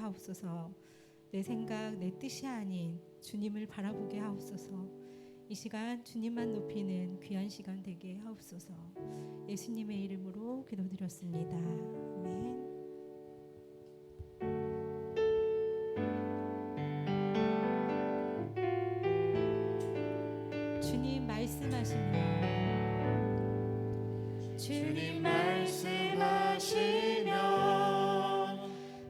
하옵소서. 내 생각, 내 뜻이 아닌 주님을 바라보게 하옵소서. 이 시간 주님만 높이는 귀한 시간 되게 하옵소서. 예수님의 이름으로 기도드렸습니다. 아멘. 주님 말씀하시면 주님 말씀하시면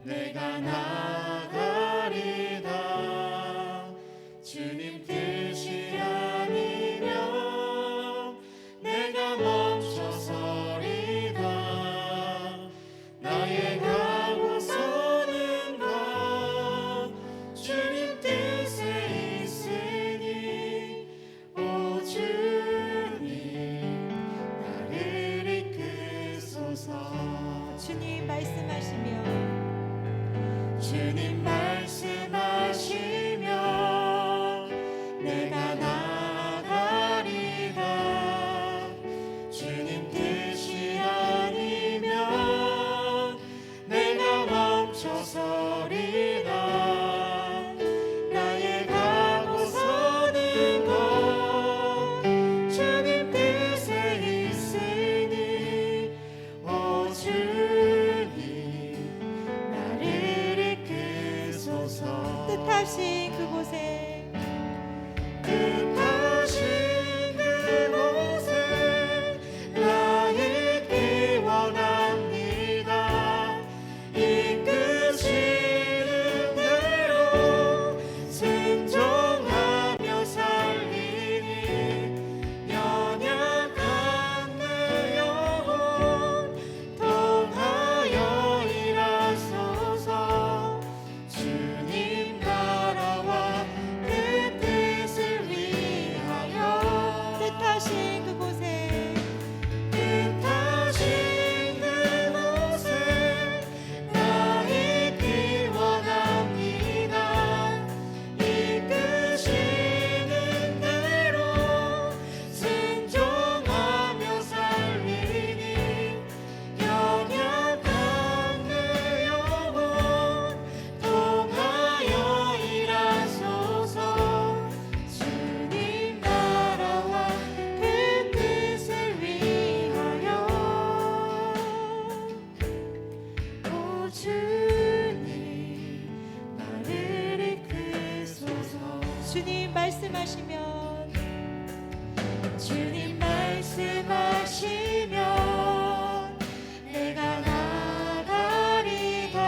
내가 나가리다. 주님 뜻이 아니면 내가 멈춰서리다. 나의 가고 서는 것 주님 뜻에 있으니 오 주님 나를 이끄소서. 주님 말씀하시면 주님 말씀하시면 내가 나가리다. 주님 뜻이 아니면 내가 멈춰서리다. 나의 가고 서는 것 주님 뜻에 있으니 오 주님 나를 이끄소서. 뜻하신 그곳에 뜻하신 그곳에 나 있기 원합니다. 이끄시는 대로 순종하며 살리니 연약한 내 영혼 통하여 일하소서. 주님 나라와 그 뜻을 위하여 뜻하신 그곳에 뜻하신 그곳에 나 있기 원합니다. 이끄시는 대로 순종하며 살리니 연약한 내 영혼 통하여 일하소서. 주님 나라와 그 뜻을 위하여 오 주님 나를 이끄소서. 주님 말씀하시면 주님 말씀하시면 내가 나가리다.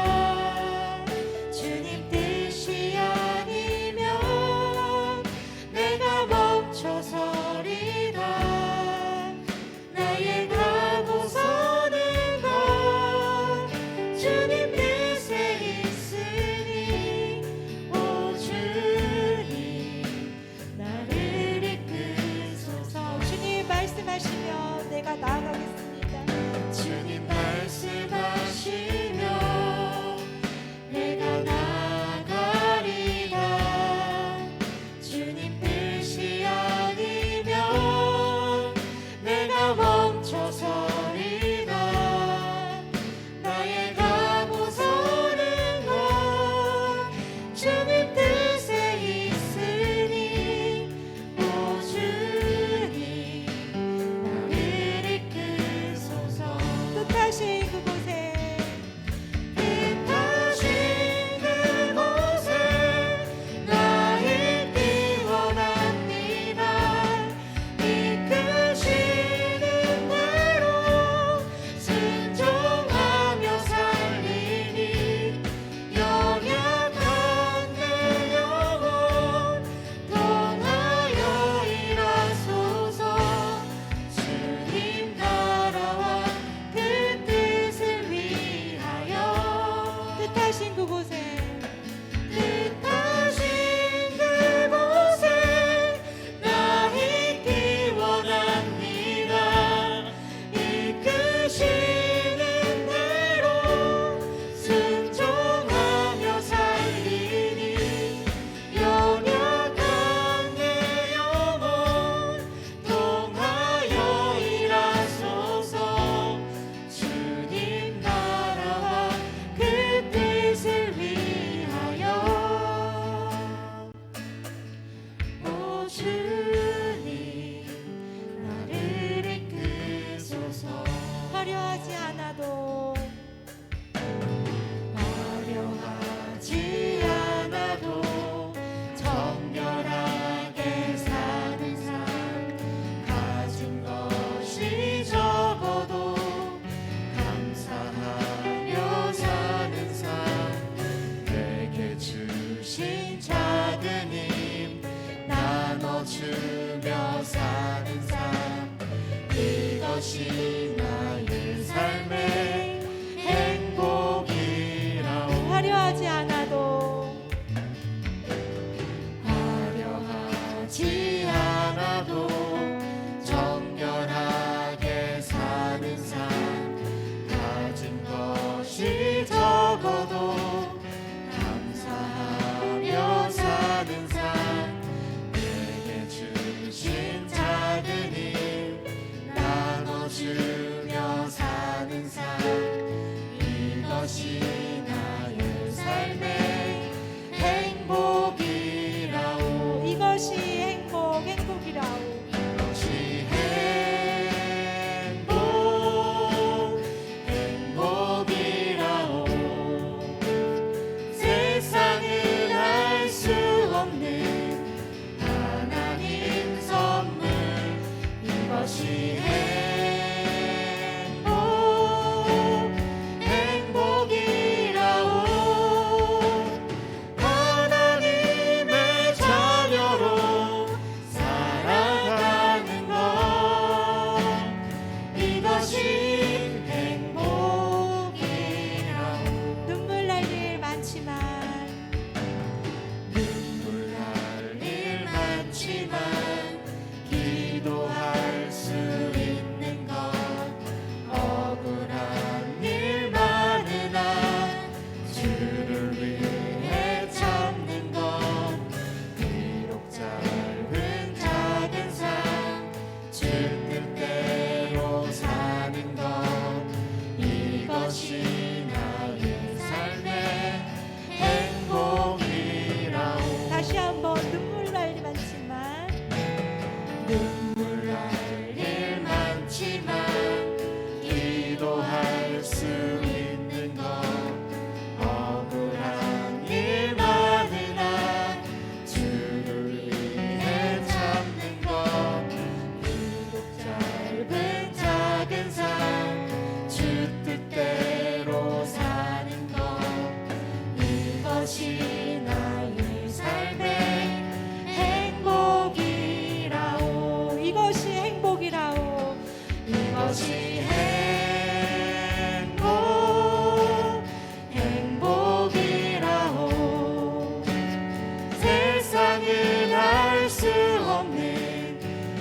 주님 뜻이 아니면 내가 멈춰서리다. 나의 가고 서는 것 주님 뜻에 있으니 오 주님 나를 이끄소서. 주님 말씀하시면 내가 나아가겠습니다. 주님 말씀하시면 내가 나가리다. 주님 뜻이 아니면 내가 멈춰서리다. 나의 가고 서는 것 주님 뜻에 있으니 오 주님 나를 이끄소서. 뜻하신 그곳에 뜻하신 그곳에 나 있기 원합니다. 이끄시는 대로 순종하며 살리니 연약한 내 영혼 통하여 일하소서. 주님 나라와 그 뜻을 위하여 뜻하신 그곳에 뜻하신 그곳에 나 있기 원합니다. 이끄시는 대로 순종하며 살리니 연약한 내 영혼 통하여 일하소서. 주님 나라와 그 뜻을 위하여 이것이 나의 삶의 행복이라오. 화려하지 않아도 화려하지 않아도 정결하게 사는 삶, 가진 것이 적어도 감사하며 사는 삶, 내게 주신 작은 일 나눠주며 사는 삶, 이것이 나의 삶의 행복이라오. 이것이 행복이라오. 이것이 행복이라오. 세상은 알 수 없는 하나님 선물, 이것이 행복이라오. 하나님의 자녀로 살아가는 것, 이것이 행복이라오. 눈물 날 일 많지만 눈물 날 일 많지만 기도할 수 있는 것, 억울한 일 많으나 주를 위해 참는 것, 비록 짧은 작은 삶 주 뜻대로 사는 것, 이것이 나의 삶의 행복이라오. 다시 한번 눈물 날 일 많지만 눈물 날 일 많지만 기도할 수 있는 것, 억울한 일 많으나 주를 위해 참는 것, 비록 짧은 작은 삶 주 뜻대로 사는 것, 이것이 나의 삶의 행복이라오. 이것이 행복이라오. 이것이 행복이라오. 세상은 알 수 없는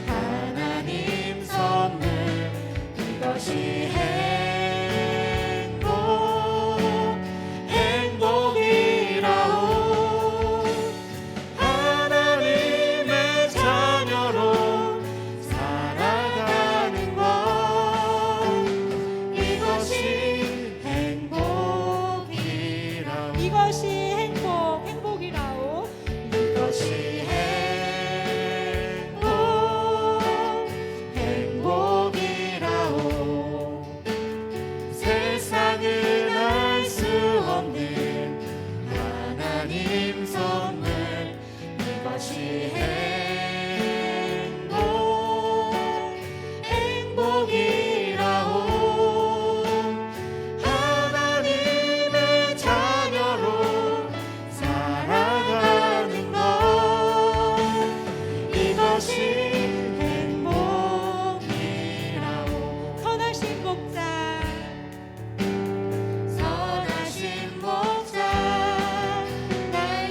하나님 선물, 이것이 행복이라오. 하나님의 자녀로 살아가는 것, 이것이 행복이라오. 이것이 행복이라오. 이것이 행복이라오. 세상은 알 수 없는 하나님 선물, 이것이 행복이라오. 하나님의 자녀로 살아가는 것, 이것이 행복이라오. 선하신 목자 선하신 목자 날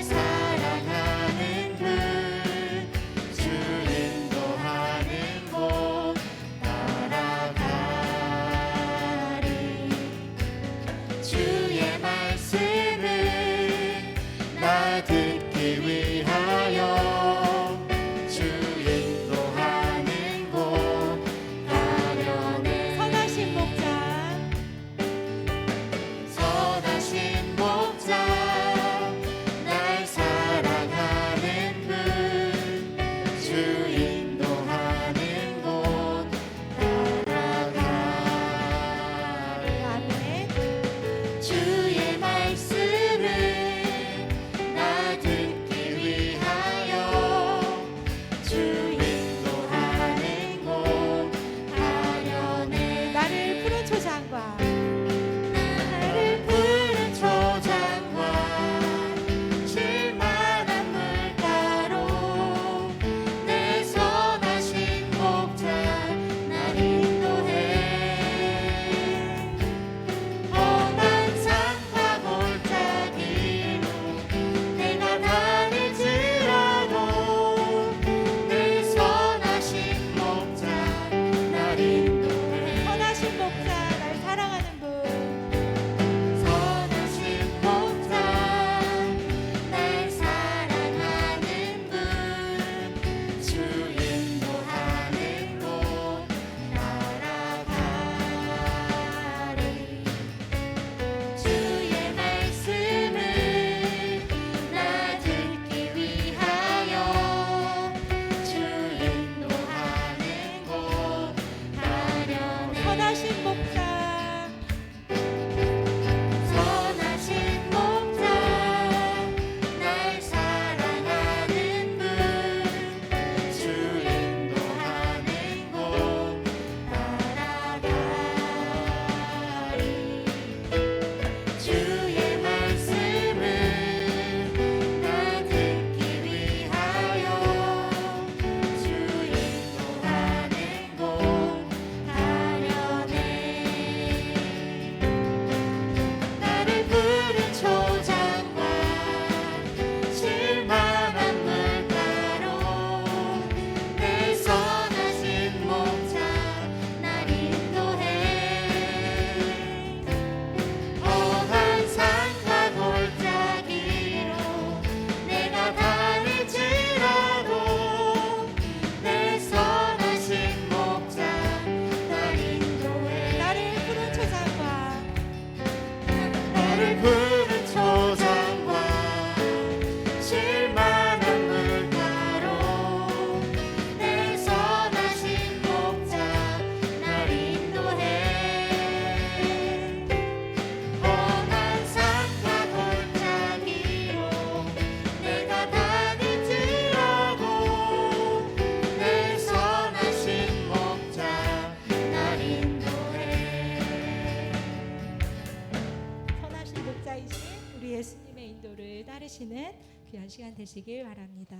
말씀을 따르시는 귀한 시간 되시길 바랍니다.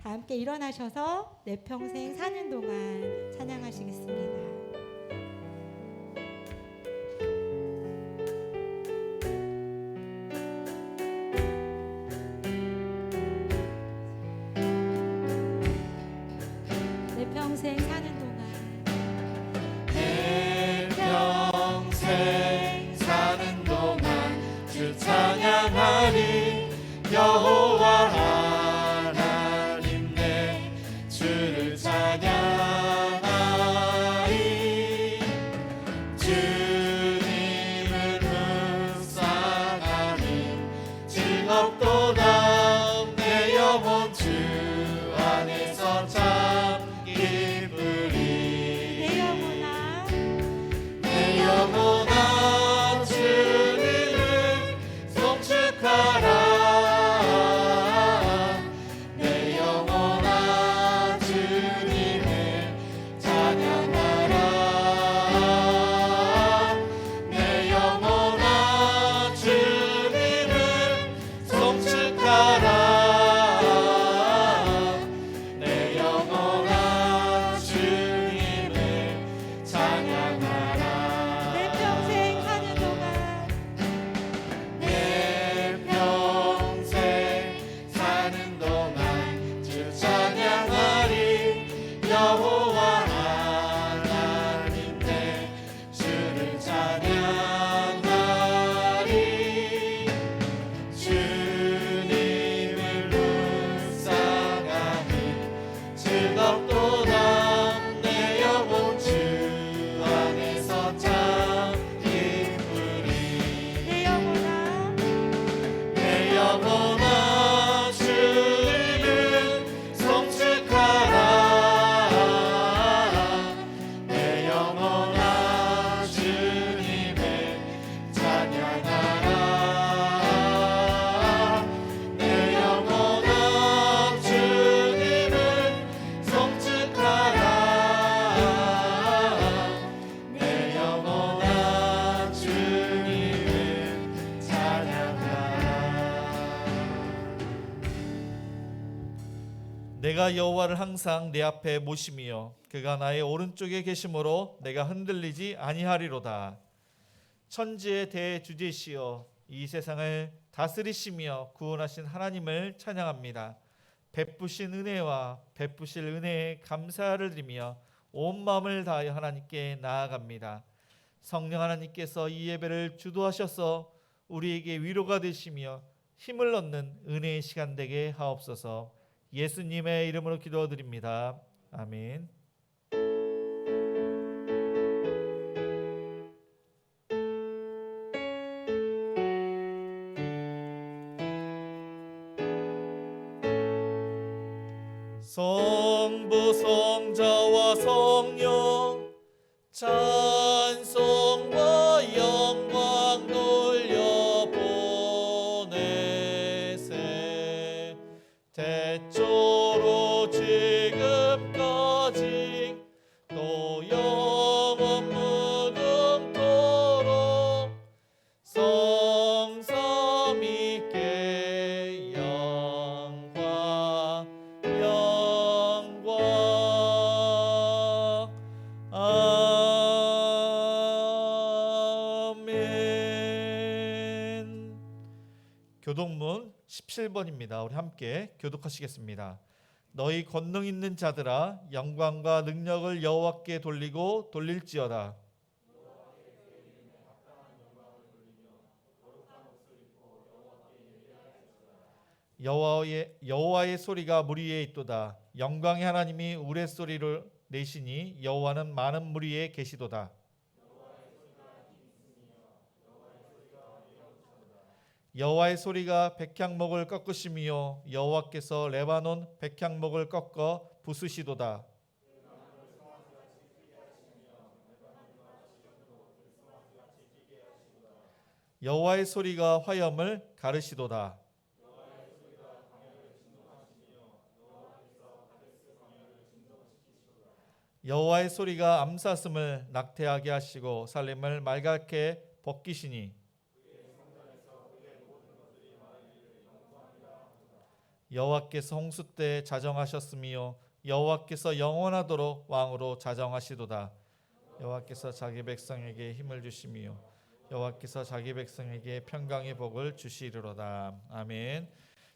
다 함께 일어나셔서 내 평생 사는 동안 찬양하시겠습니다. 내 평생 사는 동안 내 평생 사는 동안 주 찬양하리. 여호와 하나님 내 주를 찬양하리. 주님을 묵상하니 즐겁도다. 내 영혼 주 안에서 참 기쁘리. 내 영혼아 내 영혼아 주님을 송축하라. 내 영혼아 주님을 찬양하라. 내 영혼아 주님을 송축하라. 내 영혼아 주님을 찬양하라. 내 평생 사는 동안 내 평생 사는 동안 주 찬양하리. 여호와 하나님 내 주를 찬양하리. 주님을 묵상하니 즐겁도다. 내 영혼 주 안에서 참 기쁘리. 내 영혼아 내 영혼아 주님을 송축하라. 내 영혼아 주님을 찬양하라. 내 영혼아 주님을 송축하라. 내 영혼아 주님을 찬양하라. 내가 여호와를 항상 내 앞에 모심이요 그가 나의 오른쪽에 계심으로 내가 흔들리지 아니하리로다. 천지의 대주제시여 이 세상을 다스리시며 구원하신 하나님을 찬양합니다. 베푸신 은혜와 베푸실 은혜에 감사를 드리며 온 마음을 다하여 하나님께 나아갑니다. 성령 하나님께서 이 예배를 주도하셔서 우리에게 위로가 되시며 힘을 얻는 은혜의 시간 되게 하옵소서. 예수님의 이름으로 기도드립니다. 아멘. 성부 성자와 성령 찬송과 영광 돌려보내세. 대초로 지금까지 또 영원 무궁토록 성삼위께 영광 아멘. 교독문 17번입니다. 우리 함께 교독하시겠습니다. 너희 권능 있는 자들아 영광과 능력을 여호와께 돌리고 돌릴지어다. 여호와의 소리가 무리에 있도다. 영광의 하나님이 우레소리를 내시니 여호와는 많은 무리에 계시도다. 여호와의 소리가 백향목을 꺾으시며 여호와께서 레바논 백향목을 꺾어 부수시도다. 여호와의 소리가 화염을 가르시도다. 여호와의 소리가 암사슴을 낙태하게 하시고 살림을 말갛게 벗기시니 여호와께서 홍수 때 자정하셨으며 여호와께서 영원하도록 왕으로 자정하시도다. 여호와께서 자기 백성에게 힘을 주시며 여호와께서 자기 백성에게 평강의 복을 주시리로다. 아멘.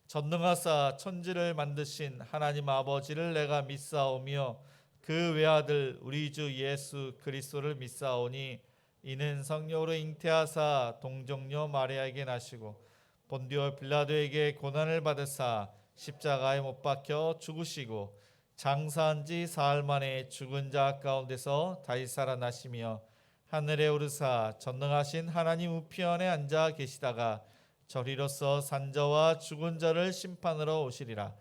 전능하사 천지를 만드신 하나님 아버지를 내가 믿사오며 그 외아들 우리 주 예수 그리스도를 믿사오니 이는 성령으로 잉태하사 동정녀 마리아에게 나시고 본디오 빌라도에게 고난을 받으사 십자가에 못 박혀 죽으시고 장사한 지 사흘 만에 죽은 자 가운데서 다시 살아나시며 하늘에 오르사 전능하신 하나님 우편에 앉아 계시다가 저리로서 산자와 죽은 자를 심판하러 오시리라.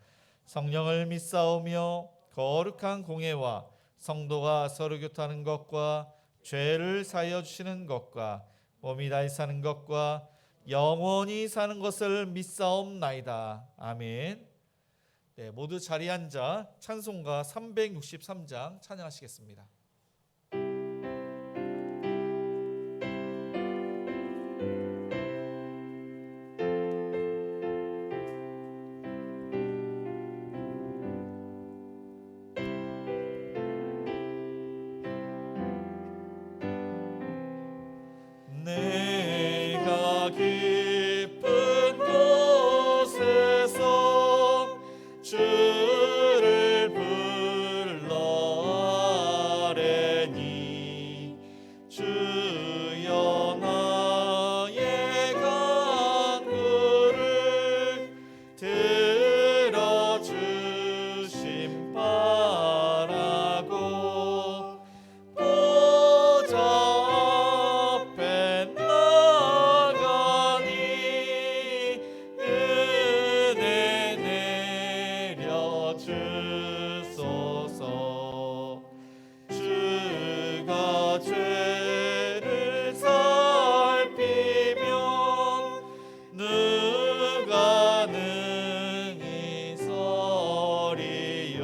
성령을 믿사오며 거룩한 공예와 성도가 서로 교통하는 것과 죄를 사하여 주시는 것과 몸이 다시 사는 것과 영원히 사는 것을 믿사옵나이다. 아멘. 네, 모두 자리에 앉아 찬송가 363장 찬양하시겠습니다. 내가 깊은 곳에서 주를 불러 아뢰니 주여 나의 간구를 들어주심 바라고 보좌 앞에 나가니 은혜 내려 주소서. 주가 죄를 살피면 누가 능히 서리요.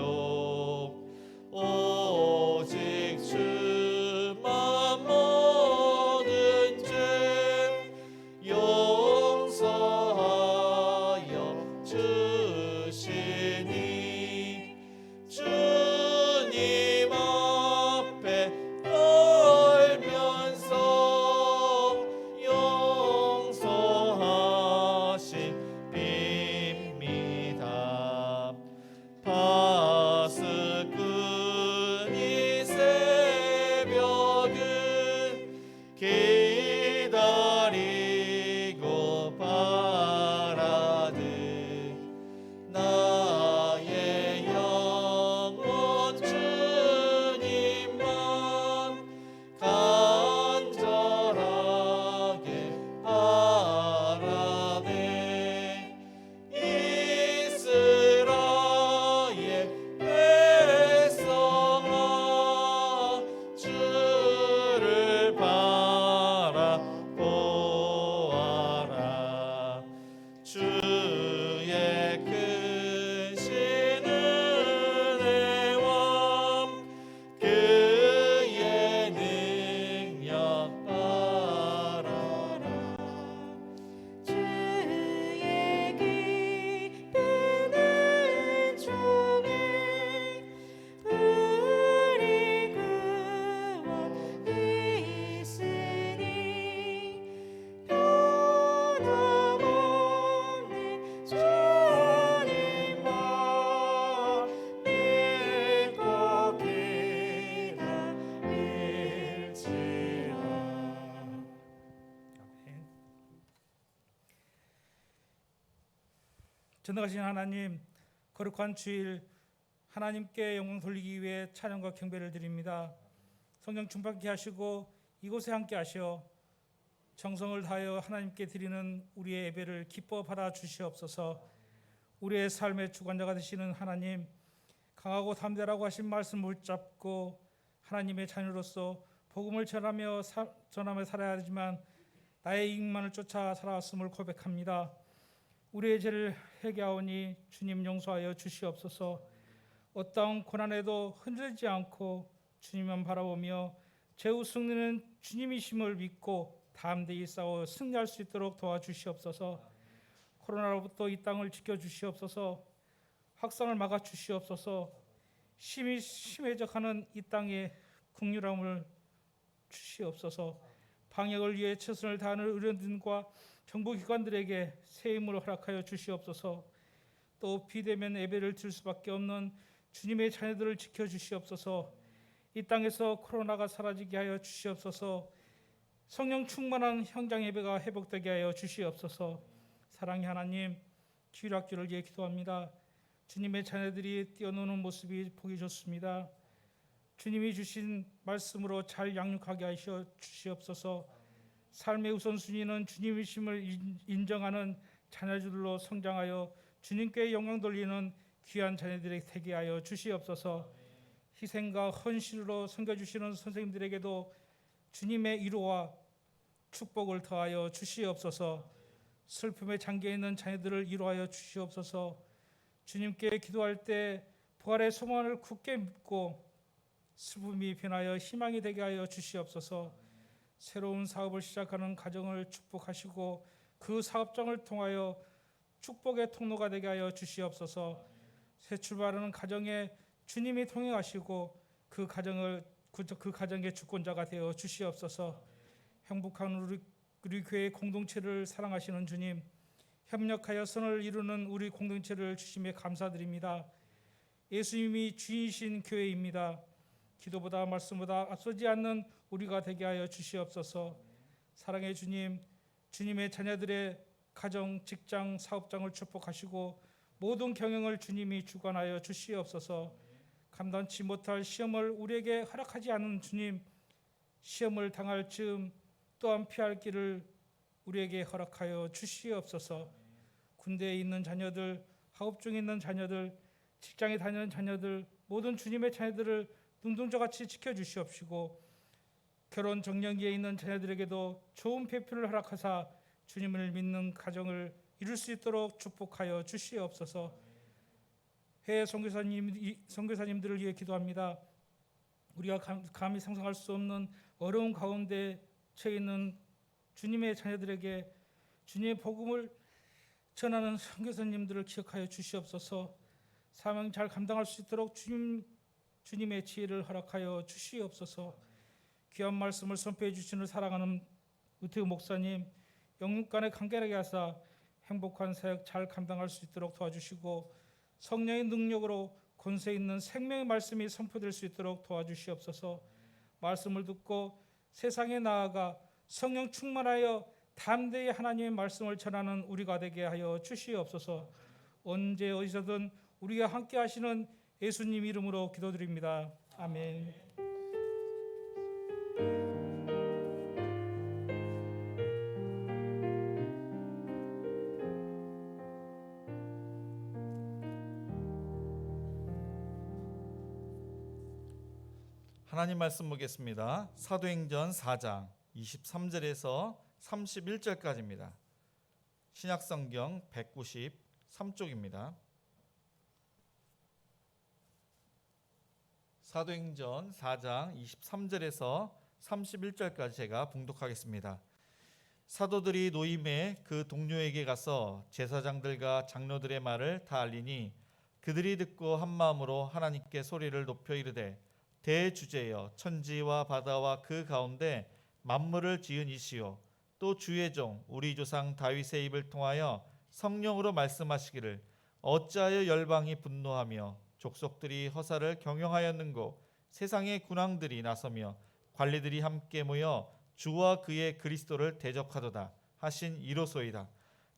오직 주만 모든 죄 용서하여 주시니 주님 앞에 떨면서 용서하신 빕니다. 파수꾼이 새벽을 기다리고 바라듯 나의 영혼 주님만 간절하게 바라네. 이스라엘 백성아 주를 바라보아라. 주의 크신 은혜와 그의 능력 바라라. 주의 깊은 은총에 우리 구원 있으니 변함없는 주님만 믿고 기다릴지라. 전능하신 하나님, 거룩한 주일 하나님께 영광 돌리기 위해 찬양과 경배를 드립니다. 성령 충만케 하시고 이곳에 함께 하시어 정성을 다하여 하나님께 드리는 우리의 예배를 기뻐 받아 주시옵소서. 우리의 삶의 주관자가 되시는 하나님, 강하고 담대라고 하신 말씀을 붙잡고 하나님의 자녀로서 복음을 전하며 살아야 하지만 나의 이익만을 쫓아 살아왔음을 고백합니다. 우리의 죄를 회개하오니 주님 용서하여 주시옵소서. 어떠한 고난에도 흔들리지 않고 주님만 바라보며 최후 승리는 주님이심을 믿고 담대히 싸워 승리할 수 있도록 도와주시옵소서. 코로나로부터 이 땅을 지켜주시옵소서. 확산을 막아 주시옵소서. 심해져가는 이 땅에 긍휼함을 주시옵소서. 방역을 위해 최선을 다하는 의료진과 정부기관들에게 새 힘을 허락하여 주시옵소서. 또 비대면 예배를 드릴 수밖에 없는 주님의 자녀들을 지켜주시옵소서. 이 땅에서 코로나가 사라지게 하여 주시옵소서. 성령 충만한 현장 예배가 회복되게 하여 주시옵소서. 사랑의 하나님, 주일학교를 위해 기도합니다. 주님의 자녀들이 뛰어노는 모습이 보기 좋습니다. 주님이 주신 말씀으로 잘 양육하게 하셔 주시옵소서. 삶의 우선순위는 주님이심을 인정하는 자녀들로 성장하여 주님께 영광 돌리는 귀한 자녀들에게 되게 하여 주시옵소서. 희생과 헌신으로 섬겨주시는 선생님들에게도 주님의 위로와 축복을 더하여 주시옵소서. 슬픔에 잠겨있는 자녀들을 위로하여 주시옵소서. 주님께 기도할 때 부활의 소망을 굳게 믿고 슬픔이 변하여 희망이 되게 하여 주시옵소서. 새로운 사업을 시작하는 가정을 축복하시고 그 사업장을 통하여 축복의 통로가 되게 하여 주시옵소서. 새 출발하는 가정에 주님이 통행하시고 그 가정의 주권자가 되어 주시옵소서. 행복한 우리 교회 공동체를 사랑하시는 주님, 협력하여 선을 이루는 우리 공동체를 주심에 감사드립니다. 예수님이 주인이신 교회입니다. 기도보다 말씀보다 앞서지 않는 우리가 되게 하여 주시옵소서. 사랑의 주님, 주님의 자녀들의 가정, 직장, 사업장을 축복하시고 모든 경영을 주님이 주관하여 주시옵소서. 감당치 못할 시험을 우리에게 허락하지 않은 주님, 시험을 당할 즈음 또한 피할 길을 우리에게 허락하여 주시옵소서. 군대에 있는 자녀들, 학업 중에 있는 자녀들, 직장에 다니는 자녀들, 모든 주님의 자녀들을 눈동자같이 지켜주시옵시고 결혼 정년기에 있는 자녀들에게도 좋은 배필을 허락하사 주님을 믿는 가정을 이룰 수 있도록 축복하여 주시옵소서. 해외 선교사님들을 위해 기도합니다. 우리가 감히 상상할 수 없는 어려운 가운데 처해 있는 주님의 자녀들에게 주님의 복음을 전하는 선교사님들을 기억하여 주시옵소서. 사명 잘 감당할 수 있도록 주님의 지혜를 허락하여 주시옵소서. 귀한 말씀을 선포해 주시는 사랑하는 우태우 목사님, 영육 간의 관계하게 하사 행복한 사역 잘 감당할 수 있도록 도와주시고 성령의 능력으로 권세 있는 생명의 말씀이 선포될 수 있도록 도와주시옵소서. 말씀을 듣고 세상에 나아가 성령 충만하여 담대히 하나님의 말씀을 전하는 우리가 되게 하여 주시옵소서. 언제 어디서든 우리가 함께 하시는 예수님 이름으로 기도드립니다. 아멘. 하나님 말씀 보겠습니다. 사도행전 4장 23절에서 31절까지입니다. 신약성경 193쪽입니다. 사도행전 4장 23절에서 31절까지 제가 봉독하겠습니다. 사도들이 노임에 그 동료에게 가서 제사장들과 장로들의 말을 다 알리니 그들이 듣고 한 마음으로 하나님께 소리를 높여 이르되 대주제여 천지와 바다와 그 가운데 만물을 지은 이시요 또 주의 종 우리 조상 다윗의 입을 통하여 성령으로 말씀하시기를 어찌하여 열방이 분노하며 족속들이 허사를 경영하였는고 세상의 군왕들이 나서며 관리들이 함께 모여 주와 그의 그리스도를 대적하도다 하신 이로소이다.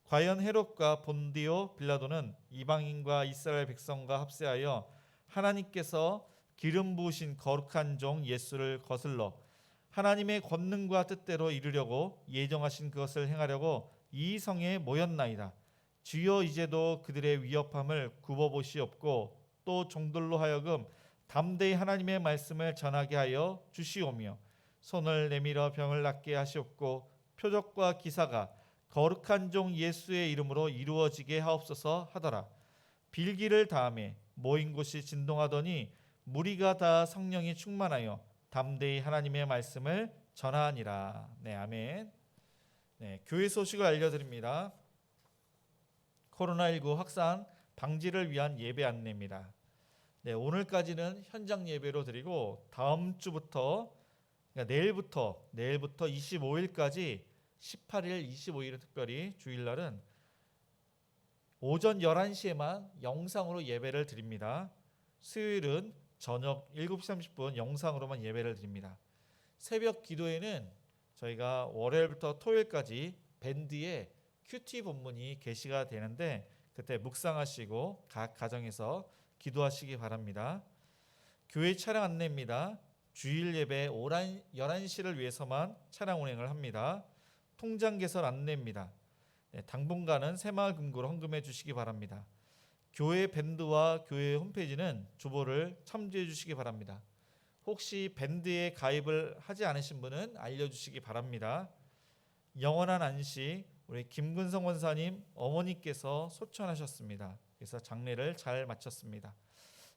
과연 헤롯과 본디오 빌라도는 이방인과 이스라엘 백성과 합세하여 하나님께서 기름 부으신 거룩한 종 예수를 거슬러 하나님의 권능과 뜻대로 이루려고 예정하신 그것을 행하려고 이 성에 모였나이다. 주여 이제도 그들의 위협함을 굽어보시옵고 또 종들로 하여금 담대히 하나님의 말씀을 전하게 하여 주시오며 손을 내밀어 병을 낫게 하시옵고 표적과 기사가 거룩한 종 예수의 이름으로 이루어지게 하옵소서 하더라. 빌기를 다음에 모인 곳이 진동하더니 무리가 다 성령이 충만하여 담대히 하나님의 말씀을 전하니라. 네, 아멘. 네, 교회 소식을 알려드립니다. 코로나19 확산 방지를 위한 예배 안내입니다. 네, 오늘까지는 현장 예배로 드리고 다음 주부터 그러니까 내일부터 25일까지 18일, 25일은 특별히 주일날은 오전 11시에만 영상으로 예배를 드립니다. 수요일은 저녁 7시 30분 영상으로만 예배를 드립니다. 새벽 기도에는 저희가 월요일부터 토요일까지 밴드의 큐티 본문이 게시가 되는데 그때 묵상하시고 각 가정에서 기도하시기 바랍니다. 교회 차량 안내입니다. 주일 예배 오전 11시를 위해서만 차량 운행을 합니다. 통장 개설 안내입니다. 당분간은 새마을 금고로 헌금해 주시기 바랍니다. 교회 밴드와 교회 홈페이지는 주보를 참조해 주시기 바랍니다. 혹시 밴드에 가입을 하지 않으신 분은 알려주시기 바랍니다. 영원한 안식 우리 김근성 원사님 어머니께서 소천하셨습니다. 그래서 장례를 잘 마쳤습니다.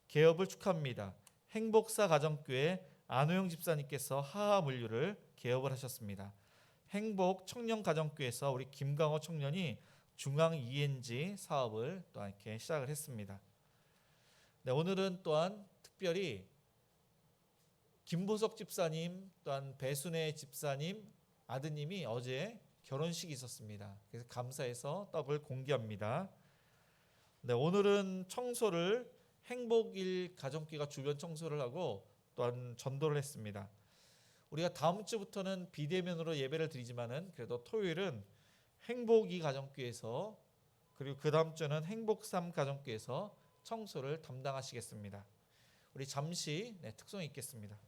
개업을 축하합니다. 행복사 가정교회 안호영 집사님께서 하하 물류를 개업을 하셨습니다. 행복 청년 가정교회에서 우리 김강호 청년이 중앙 ENG 사업을 또 이렇게 시작을 했습니다. 네, 오늘은 또한 특별히 김보석 집사님 또한 배순애 집사님 아드님이 어제 결혼식이 있었습니다. 그래서 감사해서 떡을 공개합니다. 네, 오늘은 청소를 행복일 가정교회가 주변 청소를 하고 또한 전도를 했습니다. 우리가 다음 주부터는 비대면으로 예배를 드리지만은 그래도 토요일은 행복이 가정교회에서 그리고 그 다음 주는 행복삼 가정교회에서 청소를 담당하시겠습니다. 우리 잠시 특송 있겠습니다.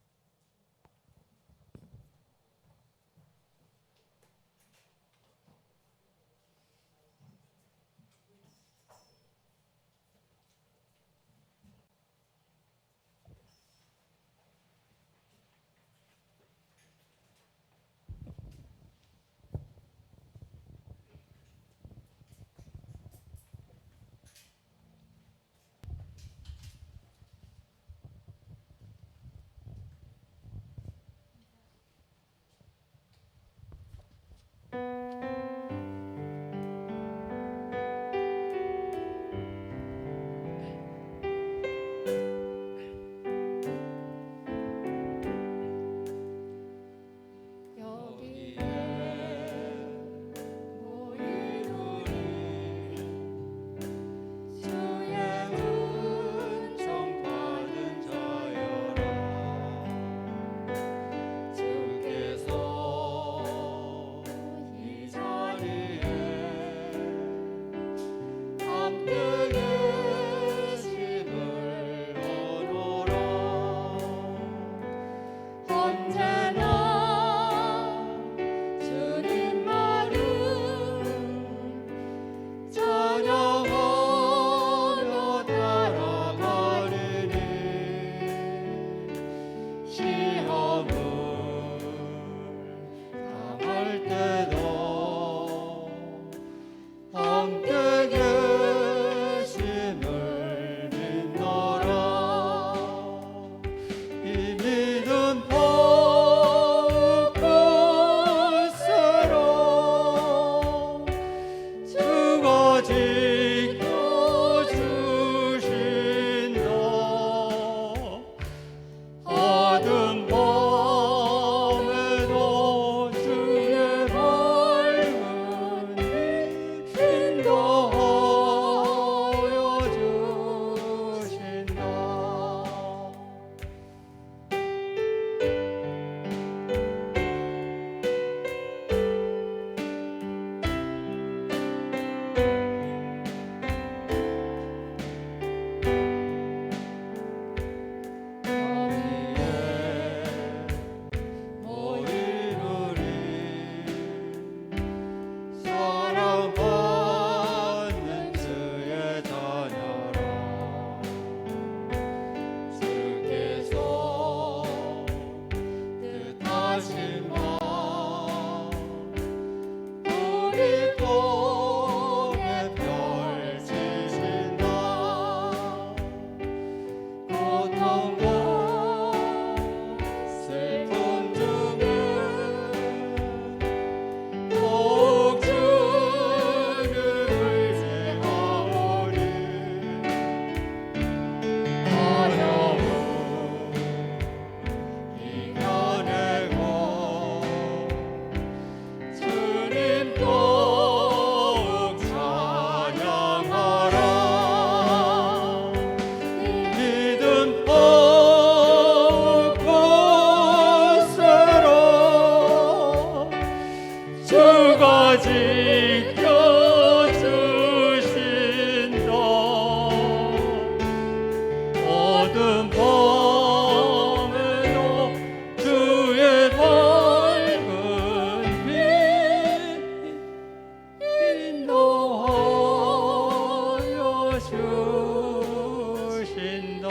주신다.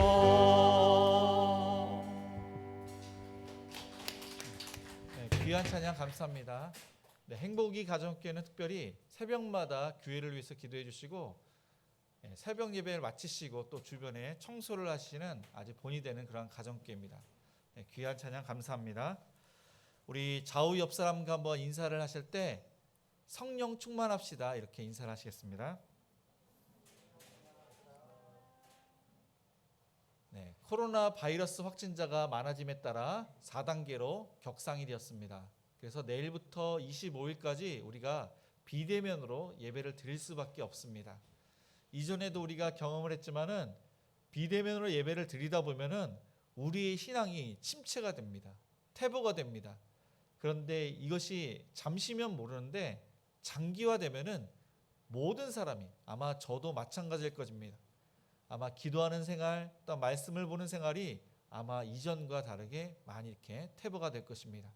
네, 귀한 찬양 감사합니다. 네, 행복이 가정교회는 특별히 새벽마다 교회를 위해서 기도해 주시고 새벽 예배를 마치시고 또 주변에 청소를 하시는 아주 본이 되는 그런 가정교회입니다. 네, 귀한 찬양 감사합니다. 우리 좌우 옆 사람과 한번 인사를 하실 때 성령 충만합시다 이렇게 인사를 하시겠습니다. 네, 코로나 바이러스 확진자가 많아짐에 따라 4단계로 격상이 되었습니다. 그래서 내일부터 25일까지 우리가 비대면으로 예배를 드릴 수밖에 없습니다. 이전에도 우리가 경험을 했지만은 비대면으로 예배를 드리다 보면은 우리의 신앙이 침체가 됩니다. 퇴보가 됩니다. 그런데 이것이 잠시면 모르는데 장기화되면은 모든 사람이 아마 저도 마찬가지일 것입니다. 아마 기도하는 생활, 또 말씀을 보는 생활이 아마 이전과 다르게 많이 이렇게 퇴보가 될 것입니다.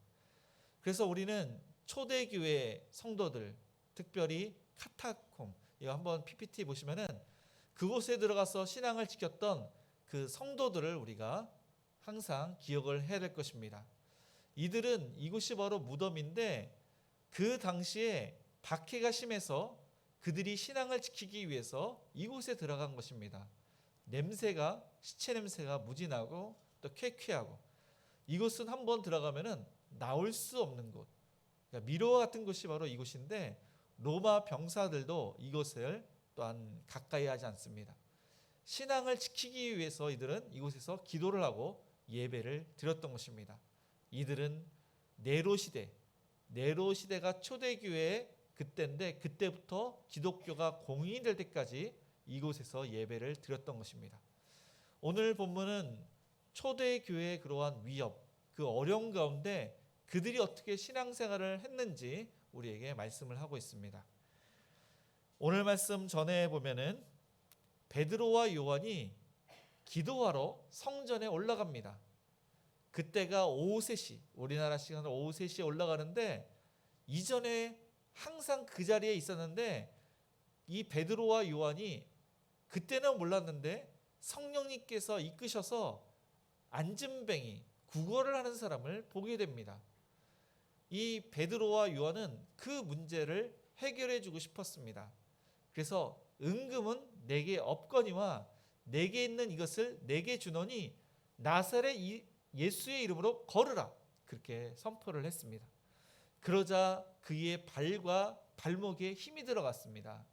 그래서 우리는 초대교회 성도들, 특별히 카타콤, 이거 한번 PPT 보시면은 그곳에 들어가서 신앙을 지켰던 그 성도들을 우리가 항상 기억을 해야 될 것입니다. 이들은 이곳이 바로 무덤인데 그 당시에 박해가 심해서 그들이 신앙을 지키기 위해서 이곳에 들어간 것입니다. 냄새가 시체 냄새가 무지 나고 또 쾌쾌하고 이곳은 한번 들어가면은 나올 수 없는 곳. 그러니까 미로와 같은 곳이 바로 이곳인데 로마 병사들도 이곳을 또한 가까이 하지 않습니다. 신앙을 지키기 위해서 이들은 이곳에서 기도를 하고 예배를 드렸던 것입니다. 이들은 네로 시대가 초대교회의 그때인데 그때부터 기독교가 공인될 때까지 이곳에서 예배를 드렸던 것입니다. 오늘 본문은 초대교회의 그러한 위협, 그 어려운 가운데 그들이 어떻게 신앙생활을 했는지 우리에게 말씀을 하고 있습니다. 오늘 말씀 전에 보면은 베드로와 요한이 기도하러 성전에 올라갑니다. 그때가 오후 3시, 우리나라 시간으로 오후 3시에 올라가는데 이전에 항상 그 자리에 있었는데 이 베드로와 요한이 그때는 몰랐는데 성령님께서 이끄셔서 안진뱅이, 구걸을 하는 사람을 보게 됩니다. 이 베드로와 요한은 그 문제를 해결해 주고 싶었습니다. 그래서 은금은 내게 없거니와 내게 있는 이것을 내게 주노니 나사렛 예수의 이름으로 걸으라 그렇게 선포를 했습니다. 그러자 그의 발과 발목에 힘이 들어갔습니다.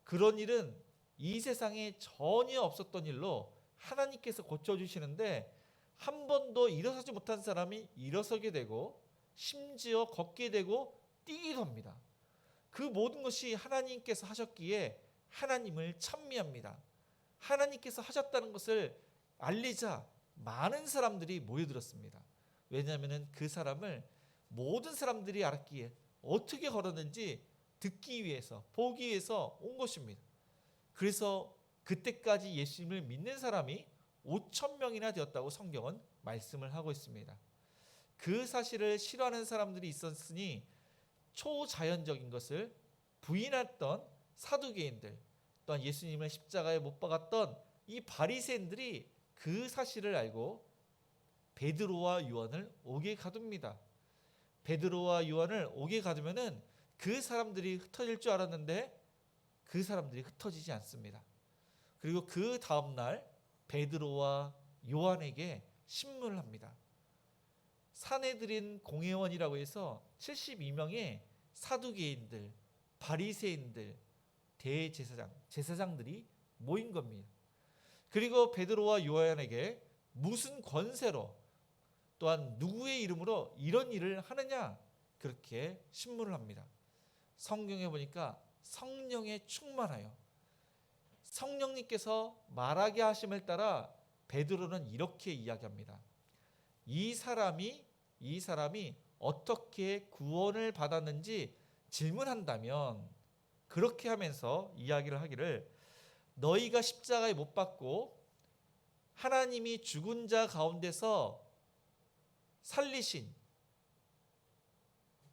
그런 일은 이 세상에 전혀 없었던 일로 하나님께서 고쳐주시는데 한 번도 일어서지 못한 사람이 일어서게 되고 심지어 걷게 되고 뛰기도 합니다. 그 모든 것이 하나님께서 하셨기에 하나님을 찬미합니다. 하나님께서 하셨다는 것을 알리자 많은 사람들이 모여들었습니다. 왜냐하면 그 사람을 모든 사람들이 알았기에 어떻게 걸었는지 듣기 위해서 보기 위해서 온 것입니다. 그래서 그때까지 예수님을 믿는 사람이 5,000명이나 되었다고 성경은 말씀을 하고 있습니다. 그 사실을 싫어하는 사람들이 있었으니 초자연적인 것을 부인했던 사두개인들 또한 예수님을 십자가에 못 박았던 이 바리새인들이 그 사실을 알고 베드로와 요한을 옥에 가둡니다. 베드로와 요한을 옥에 가두면은 그 사람들이 흩어질 줄 알았는데 그 사람들이 흩어지지 않습니다. 그리고 그 다음날 베드로와 요한에게 신문을 합니다. 사내들인 공회원이라고 해서 72명의 사두개인들, 바리새인들, 대제사장, 제사장들이 모인 겁니다. 그리고 베드로와 요한에게 무슨 권세로 또한 누구의 이름으로 이런 일을 하느냐 그렇게 신문을 합니다. 성경에 보니까 성령에 충만하여 성령님께서 말하게 하심을 따라 베드로는 이렇게 이야기합니다. 이 사람이 어떻게 구원을 받았는지 질문한다면 그렇게 하면서 이야기를 하기를 너희가 십자가에 못 박고 하나님이 죽은 자 가운데서 살리신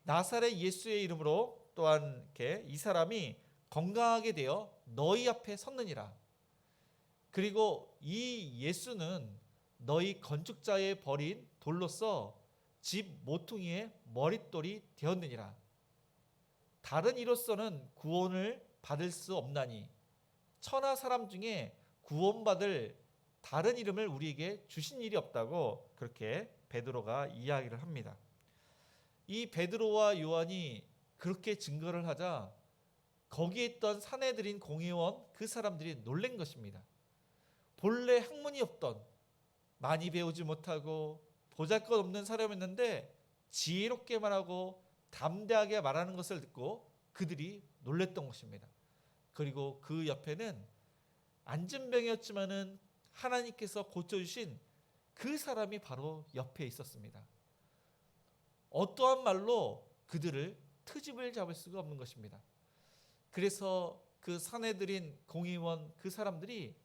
나사렛 예수의 이름으로 또한 이렇게 이 사람이 건강하게 되어 너희 앞에 섰느니라. 그리고 이 예수는 너희 건축자의 버린 돌로서 집 모퉁이의 머릿돌이 되었느니라. 다른 이로서는 구원을 받을 수 없나니 천하 사람 중에 구원받을 다른 이름을 우리에게 주신 일이 없다고 그렇게 베드로가 이야기를 합니다. 이 베드로와 요한이 그렇게 증거를 하자 거기에 있던 사내들인 공회원 그 사람들이 놀란 것입니다. 본래 학문이 없던, 많이 배우지 못하고 보잘것없는 사람이었는데 지혜롭게 말하고 담대하게 말하는 것을 듣고 그들이 놀랬던 것입니다. 그리고 그 옆에는 안진병이었지만은 하나님께서 고쳐주신 그 사람이 바로 옆에 있었습니다. 어떠한 말로 그들을 트집을 잡을 수가 없는 것입니다. 그래서 그 사내들인 공의원 그 사람들이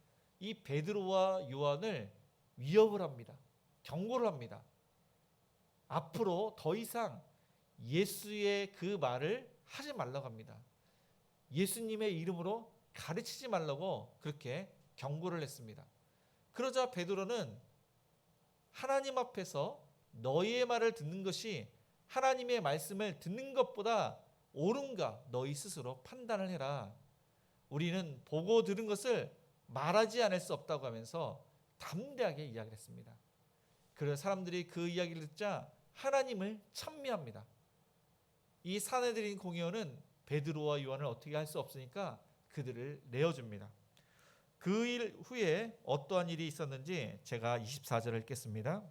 이 베드로와 요한을 위협을 합니다. 경고를 합니다. 앞으로 더 이상 예수의 그 말을 하지 말라고 합니다. 예수님의 이름으로 가르치지 말라고 그렇게 경고를 했습니다. 그러자 베드로는 하나님 앞에서 너희의 말을 듣는 것이 하나님의 말씀을 듣는 것보다 옳은가 너희 스스로 판단을 해라. 우리는 보고 들은 것을 말하지 않을 수 없다고 하면서 담대하게 이야기를 했습니다. 그래서 사람들이 그 이야기를 듣자 하나님을 찬미합니다. 이 사내들인 공회원은 베드로와 요한을 어떻게 할 수 없으니까 그들을 내어줍니다. 그 일 후에 어떠한 일이 있었는지 제가 24절을 읽겠습니다.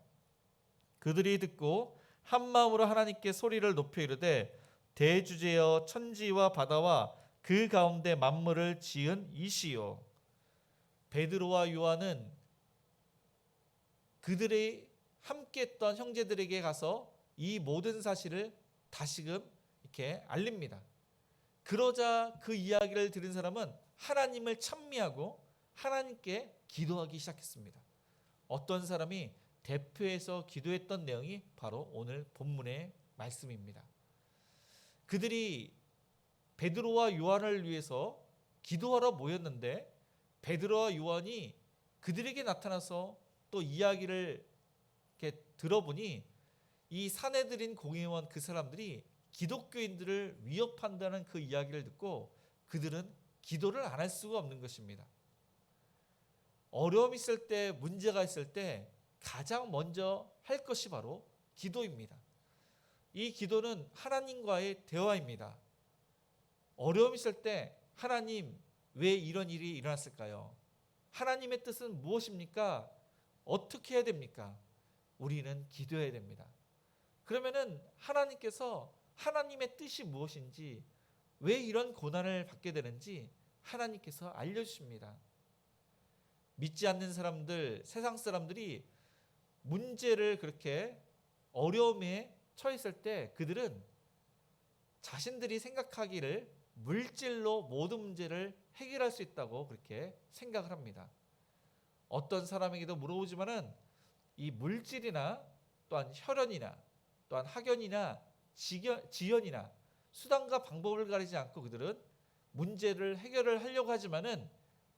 그들이 듣고 한 마음으로 하나님께 소리를 높여 이르되 대주제여 천지와 바다와 그 가운데 만물을 지은 이시요. 베드로와 요한은 그들이 함께했던 형제들에게 가서 이 모든 사실을 다시금 이렇게 알립니다. 그러자 그 이야기를 들은 사람은 하나님을 찬미하고 하나님께 기도하기 시작했습니다. 어떤 사람이 대표해서 기도했던 내용이 바로 오늘 본문의 말씀입니다. 그들이 베드로와 요한을 위해서 기도하러 모였는데 베드로와 요한이 그들에게 나타나서 또 이야기를 이렇게 들어보니 이 사내들인 공회원 그 사람들이 기독교인들을 위협한다는 그 이야기를 듣고 그들은 기도를 안 할 수가 없는 것입니다. 어려움이 있을 때, 문제가 있을 때 가장 먼저 할 것이 바로 기도입니다. 이 기도는 하나님과의 대화입니다. 어려움이 있을 때 하나님 왜 이런 일이 일어났을까요? 하나님의 뜻은 무엇입니까? 어떻게 해야 됩니까? 우리는 기도해야 됩니다. 그러면은 하나님께서 하나님의 뜻이 무엇인지 왜 이런 고난을 받게 되는지 하나님께서 알려주십니다. 믿지 않는 사람들, 세상 사람들이 문제를 그렇게 어려움에 처했을 때 그들은 자신들이 생각하기를 물질로 모든 문제를 해결할 수 있다고 그렇게 생각을 합니다. 어떤 사람에게도 물어보지만은 이 물질이나 또한 혈연이나 또한 학연이나 지연이나 수단과 방법을 가리지 않고 그들은 문제를 해결을 하려고 하지만은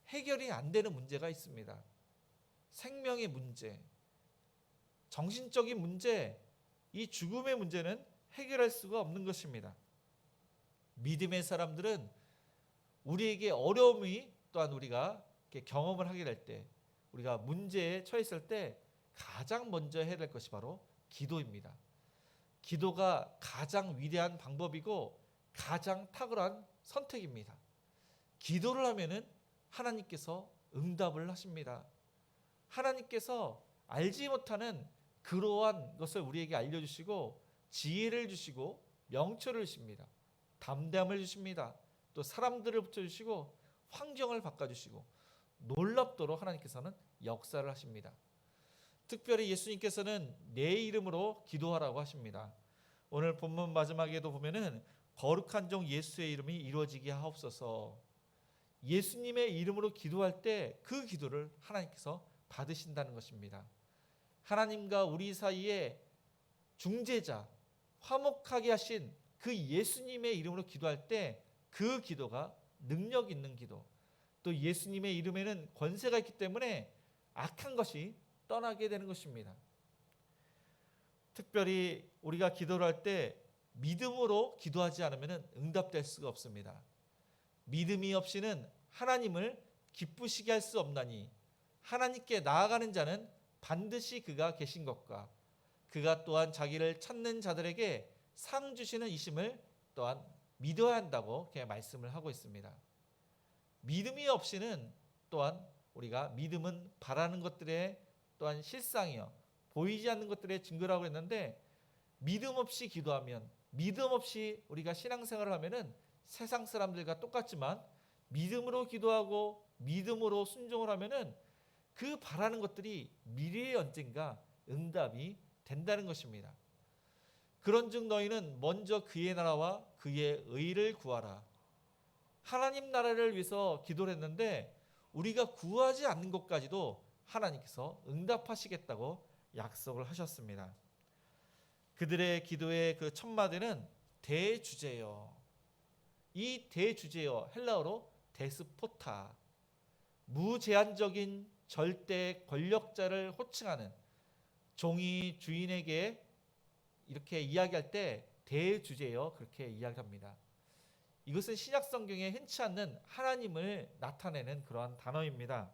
해결이 안 되는 문제가 있습니다. 생명의 문제, 정신적인 문제, 이 죽음의 문제는 해결할 수가 없는 것입니다. 믿음의 사람들은 우리에게 어려움이 또한 우리가 이렇게 경험을 하게 될 때, 우리가 문제에 처했을 때 가장 먼저 해야 될 것이 바로 기도입니다. 기도가 가장 위대한 방법이고 가장 탁월한 선택입니다. 기도를 하면은 하나님께서 응답을 하십니다. 하나님께서 알지 못하는 그러한 것을 우리에게 알려주시고 지혜를 주시고 명철을 주십니다. 담대함을 주십니다. 또 사람들을 붙여주시고 환경을 바꿔주시고 놀랍도록 하나님께서는 역사를 하십니다. 특별히 예수님께서는 내 이름으로 기도하라고 하십니다. 오늘 본문 마지막에도 보면은 거룩한 종 예수의 이름이 이루어지게 하옵소서. 예수님의 이름으로 기도할 때 그 기도를 하나님께서 받으신다는 것입니다. 하나님과 우리 사이에 중재자, 화목하게 하신 그 예수님의 이름으로 기도할 때 그 기도가 능력 있는 기도, 또 예수님의 이름에는 권세가 있기 때문에 악한 것이 떠나게 되는 것입니다. 특별히 우리가 기도를 할 때 믿음으로 기도하지 않으면 응답될 수가 없습니다. 믿음이 없이는 하나님을 기쁘시게 할 수 없나니 하나님께 나아가는 자는 반드시 그가 계신 것과 그가 또한 자기를 찾는 자들에게 상 주시는 이심을 또한 믿어야 한다고 그렇게 말씀을 하고 있습니다. 믿음이 없이는 또한 우리가 믿음은 바라는 것들의 또한 실상이요 보이지 않는 것들의 증거라고 했는데, 믿음 없이 기도하면, 믿음 없이 우리가 신앙생활을 하면은 세상 사람들과 똑같지만 믿음으로 기도하고 믿음으로 순종을 하면은 그 바라는 것들이 미래에 언젠가 응답이 된다는 것입니다. 그런즉 너희는 먼저 그의 나라와 그의 의를 구하라. 하나님 나라를 위해서 기도를 했는데 우리가 구하지 않는 것까지도 하나님께서 응답하시겠다고 약속을 하셨습니다. 그들의 기도의 그 첫 마디는 대주제여. 이 대주제여, 헬라어로 데스포타, 무제한적인 절대 권력자를 호칭하는, 종이 주인에게 이렇게 이야기할 때 대주제여 그렇게 이야기합니다. 이것은 신약 성경에 흔치 않는 하나님을 나타내는 그러한 단어입니다.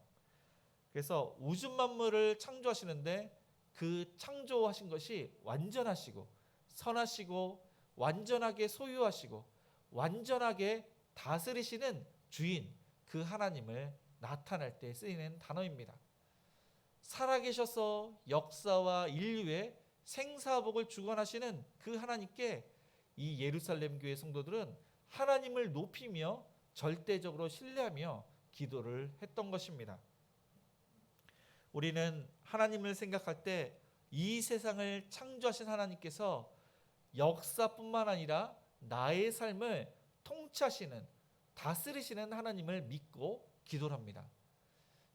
그래서 우주 만물을 창조하시는데 그 창조하신 것이 완전하시고 선하시고 완전하게 소유하시고 완전하게 다스리시는 주인, 그 하나님을 나타낼 때 쓰이는 단어입니다. 살아계셔서 역사와 인류의 생사복을 주관하시는 그 하나님께 이 예루살렘 교회 성도들은 하나님을 높이며 절대적으로 신뢰하며 기도를 했던 것입니다. 우리는 하나님을 생각할 때 이 세상을 창조하신 하나님께서 역사뿐만 아니라 나의 삶을 통치하시는, 다스리시는 하나님을 믿고 기도를 합니다.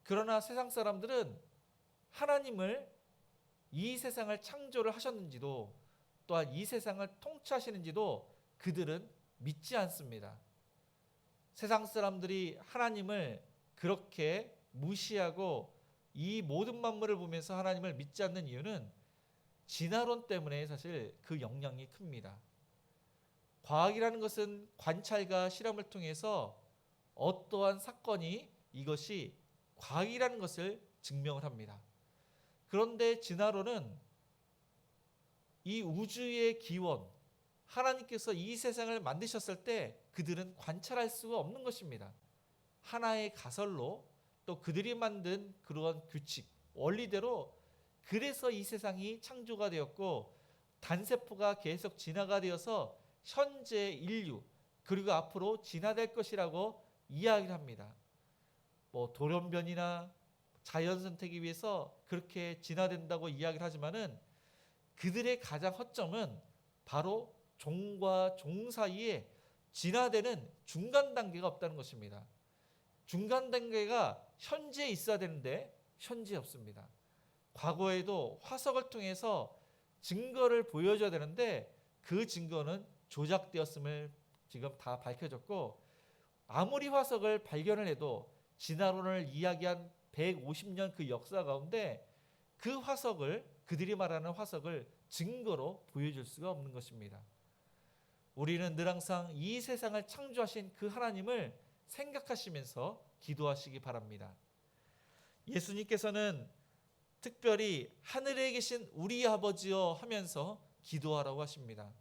그러나 세상 사람들은 하나님을, 이 세상을 창조를 하셨는지도 또한 이 세상을 통치하시는지도 그들은 믿지 않습니다. 세상 사람들이 하나님을 그렇게 무시하고 이 모든 만물을 보면서 하나님을 믿지 않는 이유는 진화론 때문에 사실 그 영향이 큽니다. 과학이라는 것은 관찰과 실험을 통해서 어떠한 사건이 이것이 과학이라는 것을 증명을 합니다. 그런데 진화론은 이 우주의 기원, 하나님께서 이 세상을 만드셨을 때 그들은 관찰할 수가 없는 것입니다. 하나의 가설로 또 그들이 만든 그러한 규칙, 원리대로 그래서 이 세상이 창조가 되었고 단세포가 계속 진화가 되어서 현재 인류 그리고 앞으로 진화될 것이라고 이야기를 합니다. 돌연변이나 자연 선택에 위해서 그렇게 진화된다고 이야기를 하지만은 그들의 가장 허점은 바로 종과 종 사이에 진화되는 중간 단계가 없다는 것입니다. 중간 단계가 현재 있어야 되는데 현재 없습니다. 과거에도 화석을 통해서 증거를 보여줘야 되는데 그 증거는 조작되었음을 지금 다 밝혀졌고, 아무리 화석을 발견을 해도 진화론을 이야기한 150년 그 역사 가운데 그 화석을, 그들이 말하는 화석을 증거로 보여줄 수가 없는 것입니다. 우리는 늘 항상 이 세상을 창조하신 그 하나님을 생각하시면서 기도하시기 바랍니다. 예수님께서는 특별히 하늘에 계신 우리 아버지여 하면서 기도하라고 하십니다.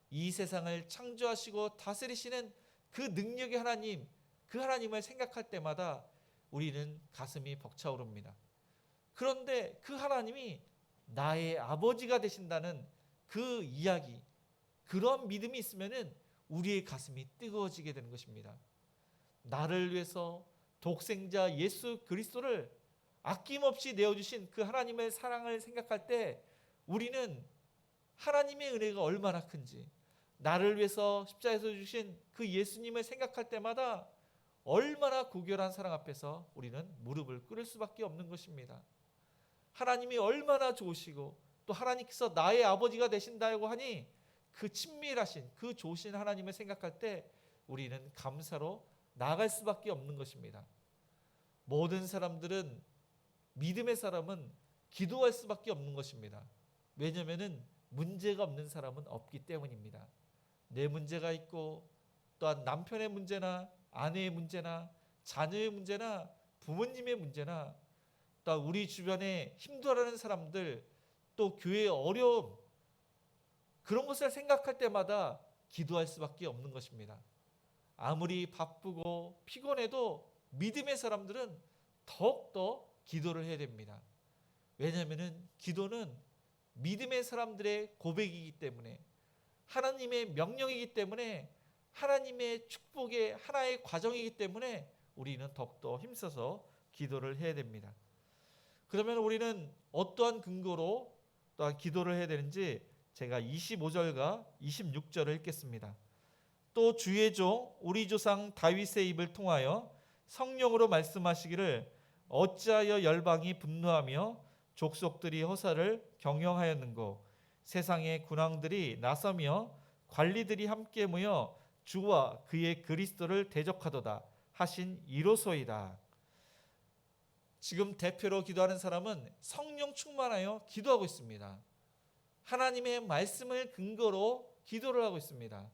이 세상을 창조하시고 다스리시는 그 능력의 하나님, 그 하나님을 생각할 때마다 우리는 가슴이 벅차오릅니다. 그런데 그 하나님이 나의 아버지가 되신다는 그 이야기, 그런 믿음이 있으면은 우리의 가슴이 뜨거워지게 되는 것입니다. 나를 위해서 독생자 예수 그리스도를 아낌없이 내어주신 그 하나님의 사랑을 생각할 때 우리는 하나님의 은혜가 얼마나 큰지, 나를 위해서 십자가에서 주신 그 예수님을 생각할 때마다 얼마나 고결한 사랑 앞에서 우리는 무릎을 꿇을 수밖에 없는 것입니다. 하나님이 얼마나 좋으시고 또 하나님께서 나의 아버지가 되신다고 하니 그 친밀하신 그 좋으신 하나님을 생각할 때 우리는 감사로 나아갈 수밖에 없는 것입니다. 모든 사람들은, 믿음의 사람은 기도할 수밖에 없는 것입니다. 왜냐하면 문제가 없는 사람은 없기 때문입니다. 내 문제가 있고, 또한 남편의 문제나 아내의 문제나 자녀의 문제나 부모님의 문제나, 또 우리 주변에 힘들어하는 사람들, 또 교회의 어려움, 그런 것을 생각할 때마다 기도할 수밖에 없는 것입니다. 아무리 바쁘고 피곤해도 믿음의 사람들은 더욱더 기도를 해야 됩니다. 왜냐하면 기도는 믿음의 사람들의 고백이기 때문에, 하나님의 명령이기 때문에, 하나님의 축복의 하나의 과정이기 때문에 우리는 더욱더 힘써서 기도를 해야 됩니다. 그러면 우리는 어떠한 근거로 또한 기도를 해야 되는지 제가 25절과 26절을 읽겠습니다. 또 주의 종 우리 조상 다윗의 입을 통하여 성령으로 말씀하시기를 어찌하여 열방이 분노하며 족속들이 허사를 경영하였는고 세상의 군왕들이 나서며 관리들이 함께 모여 주와 그의 그리스도를 대적하도다 하신 이로소이다. 지금 대표로 기도하는 사람은 성령 충만하여 기도하고 있습니다. 하나님의 말씀을 근거로 기도를 하고 있습니다.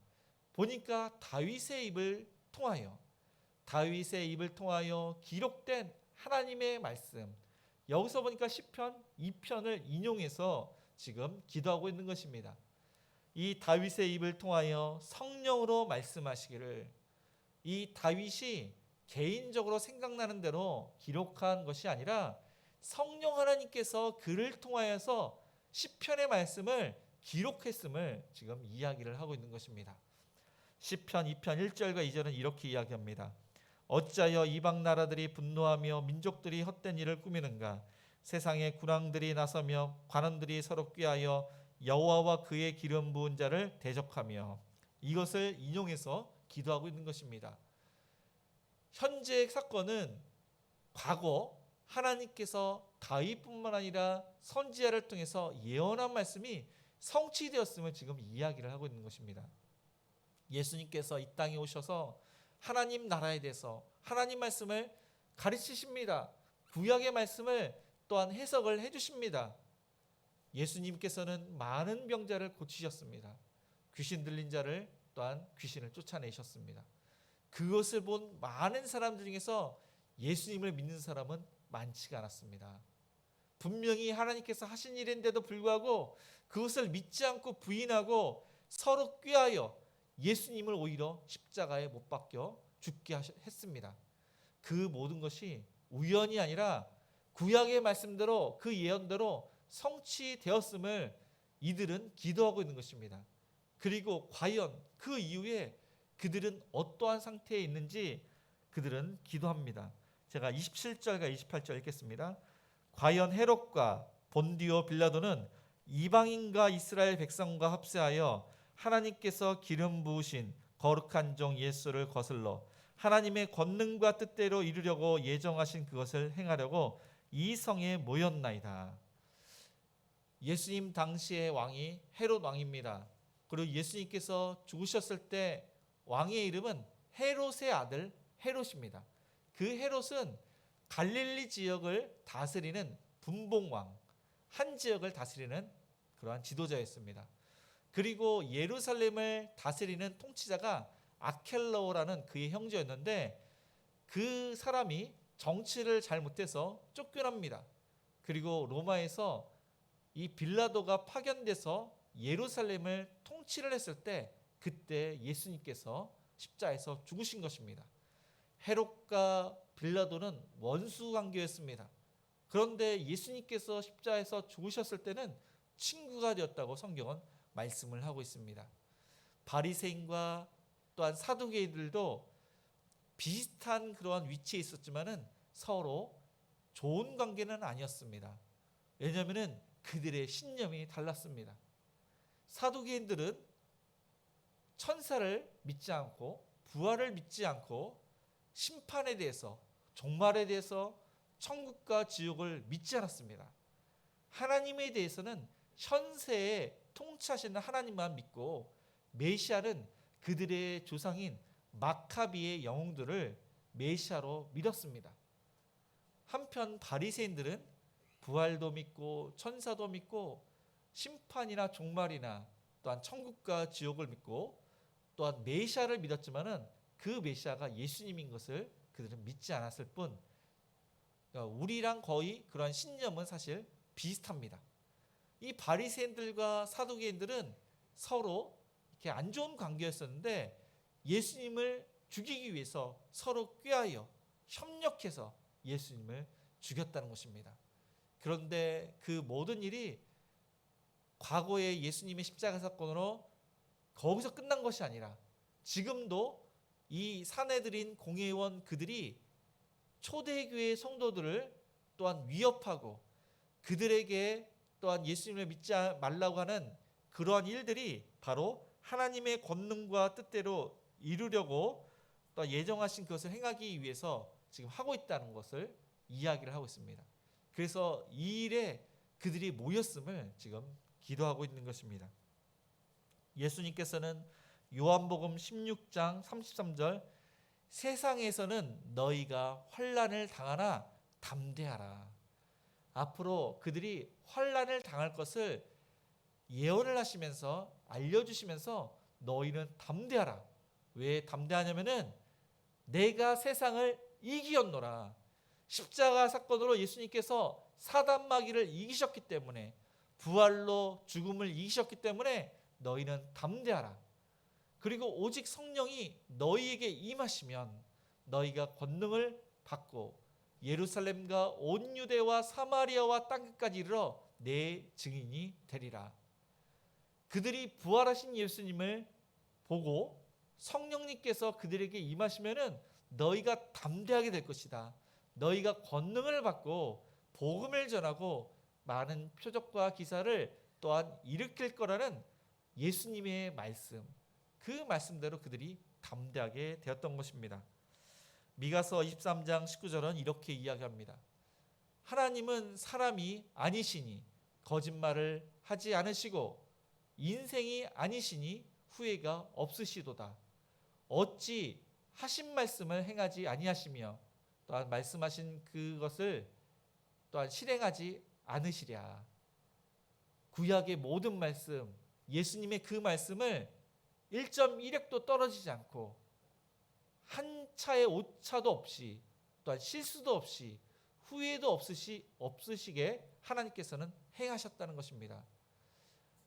보니까 다윗의 입을 통하여 기록된 하나님의 말씀, 여기서 보니까 시편 2편을 인용해서 지금 기도하고 있는 것입니다. 이 다윗의 입을 통하여 성령으로 말씀하시기를, 이 다윗이 개인적으로 생각나는 대로 기록한 것이 아니라 성령 하나님께서 그를 통하여서 시편의 말씀을 기록했음을 지금 이야기를 하고 있는 것입니다. 시편 2편 1절과 2절은 이렇게 이야기합니다. 어찌하여 이방 나라들이 분노하며 민족들이 헛된 일을 꾸미는가. 세상의 군왕들이 나서며 관원들이 서로 꾀하여 여호와와 그의 기름 부은 자를 대적하며. 이것을 인용해서 기도하고 있는 것입니다. 현재의 사건은 과거 하나님께서 다윗뿐만 아니라 선지자를 통해서 예언한 말씀이 성취되었음을 지금 이야기를 하고 있는 것입니다. 예수님께서 이 땅에 오셔서 하나님 나라에 대해서 하나님 말씀을 가르치십니다. 구약의 말씀을 또한 해석을 해주십니다. 예수님께서는 많은 병자를 고치셨습니다. 귀신 들린 자를 또한 귀신을 쫓아내셨습니다. 그것을 본 많은 사람들 중에서 예수님을 믿는 사람은 많지가 않았습니다. 분명히 하나님께서 하신 일인데도 불구하고 그것을 믿지 않고 부인하고 서로 꾀하여 예수님을 오히려 십자가에 못 박혀 죽게 했습니다. 그 모든 것이 우연이 아니라 구약의 말씀대로 그 예언대로 성취되었음을 이들은 기도하고 있는 것입니다. 그리고 과연 그 이후에 그들은 어떠한 상태에 있는지 그들은 기도합니다. 제가 27절과 28절 읽겠습니다. 과연 헤롯과 본디오 빌라도는 이방인과 이스라엘 백성과 합세하여 하나님께서 기름 부으신 거룩한 종 예수를 거슬러 하나님의 권능과 뜻대로 이루려고 예정하신 그것을 행하려고 이 성에 모였나이다. 예수님 당시의 왕이 헤롯 왕입니다. 그리고 예수님께서 죽으셨을 때 왕의 이름은 헤롯의 아들 헤롯입니다. 그 헤롯은 갈릴리 지역을 다스리는 분봉왕, 한 지역을 다스리는 그러한 지도자였습니다. 그리고 예루살렘을 다스리는 통치자가 아켈라오라는 그의 형제였는데 그 사람이 정치를 잘못해서 쫓겨납니다. 그리고 로마에서 이 빌라도가 파견돼서 예루살렘을 통치를 했을 때 그때 예수님께서 십자가에서 죽으신 것입니다. 헤롯과 빌라도는 원수 관계였습니다. 그런데 예수님께서 십자가에서 죽으셨을 때는 친구가 되었다고 성경은 말씀을 하고 있습니다. 바리새인과 또한 사두개인들도 비슷한 그러한 위치에 있었지만은 서로 좋은 관계는 아니었습니다. 왜냐하면 그들의 신념이 달랐습니다. 사두개인들은 천사를 믿지 않고 부활을 믿지 않고 심판에 대해서 종말에 대해서 천국과 지옥을 믿지 않았습니다. 하나님에 대해서는 현세에 통치하시는 하나님만 믿고 메시아는 그들의 조상인 마카비의 영웅들을 메시아로 믿었습니다. 한편 바리새인들은 부활도 믿고 천사도 믿고 심판이나 종말이나 또한 천국과 지옥을 믿고 또한 메시아를 믿었지만은 그 메시아가 예수님인 것을 그들은 믿지 않았을 뿐, 그러니까 우리랑 거의 그러한 신념은 사실 비슷합니다. 이 바리새인들과 사두개인들은 서로 이렇게 안 좋은 관계였었는데 예수님을 죽이기 위해서 서로 꾀하여 협력해서 예수님을 죽였다는 것입니다. 그런데 그 모든 일이 과거의 예수님의 십자가 사건으로 거기서 끝난 것이 아니라 지금도 이 사내들인 공회원 그들이 초대교회 성도들을 또한 위협하고 그들에게 또한 예수님을 믿지 말라고 하는 그러한 일들이 바로 하나님의 권능과 뜻대로 이루려고 또 예정하신 그것을 행하기 위해서 지금 하고 있다는 것을 이야기를 하고 있습니다. 그래서 이 일에 그들이 모였음을 지금 기도하고 있는 것입니다. 예수님께서는 요한복음 16장 33절 세상에서는 너희가 환난을 당하나 담대하라. 앞으로 그들이 환난을 당할 것을 예언을 하시면서 알려주시면서 너희는 담대하라. 왜 담대하냐면은 내가 세상을 이기었노라. 십자가 사건으로 예수님께서 사단 마귀를 이기셨기 때문에 부활로 죽음을 이기셨기 때문에 너희는 담대하라. 그리고 오직 성령이 너희에게 임하시면 너희가 권능을 받고 예루살렘과 온 유대와 사마리아와 땅끝까지 이르러 내 증인이 되리라. 그들이 부활하신 예수님을 보고 성령님께서 그들에게 임하시면은 너희가 담대하게 될 것이다. 너희가 권능을 받고 복음을 전하고 많은 표적과 기사를 또한 일으킬 거라는 예수님의 말씀, 그 말씀대로 그들이 담대하게 되었던 것입니다. 미가서 23장 19절은 이렇게 이야기합니다. 하나님은 사람이 아니시니 거짓말을 하지 않으시고 인생이 아니시니 후회가 없으시도다. 어찌 하신 말씀을 행하지 아니하시며 또한 말씀하신 그것을 또한 실행하지 않으시랴. 구약의 모든 말씀, 예수님의 그 말씀을 1.1획도 떨어지지 않고 한 차의 오차도 없이 또한 실수도 없이 후회도 없으시게 하나님께서는 행하셨다는 것입니다.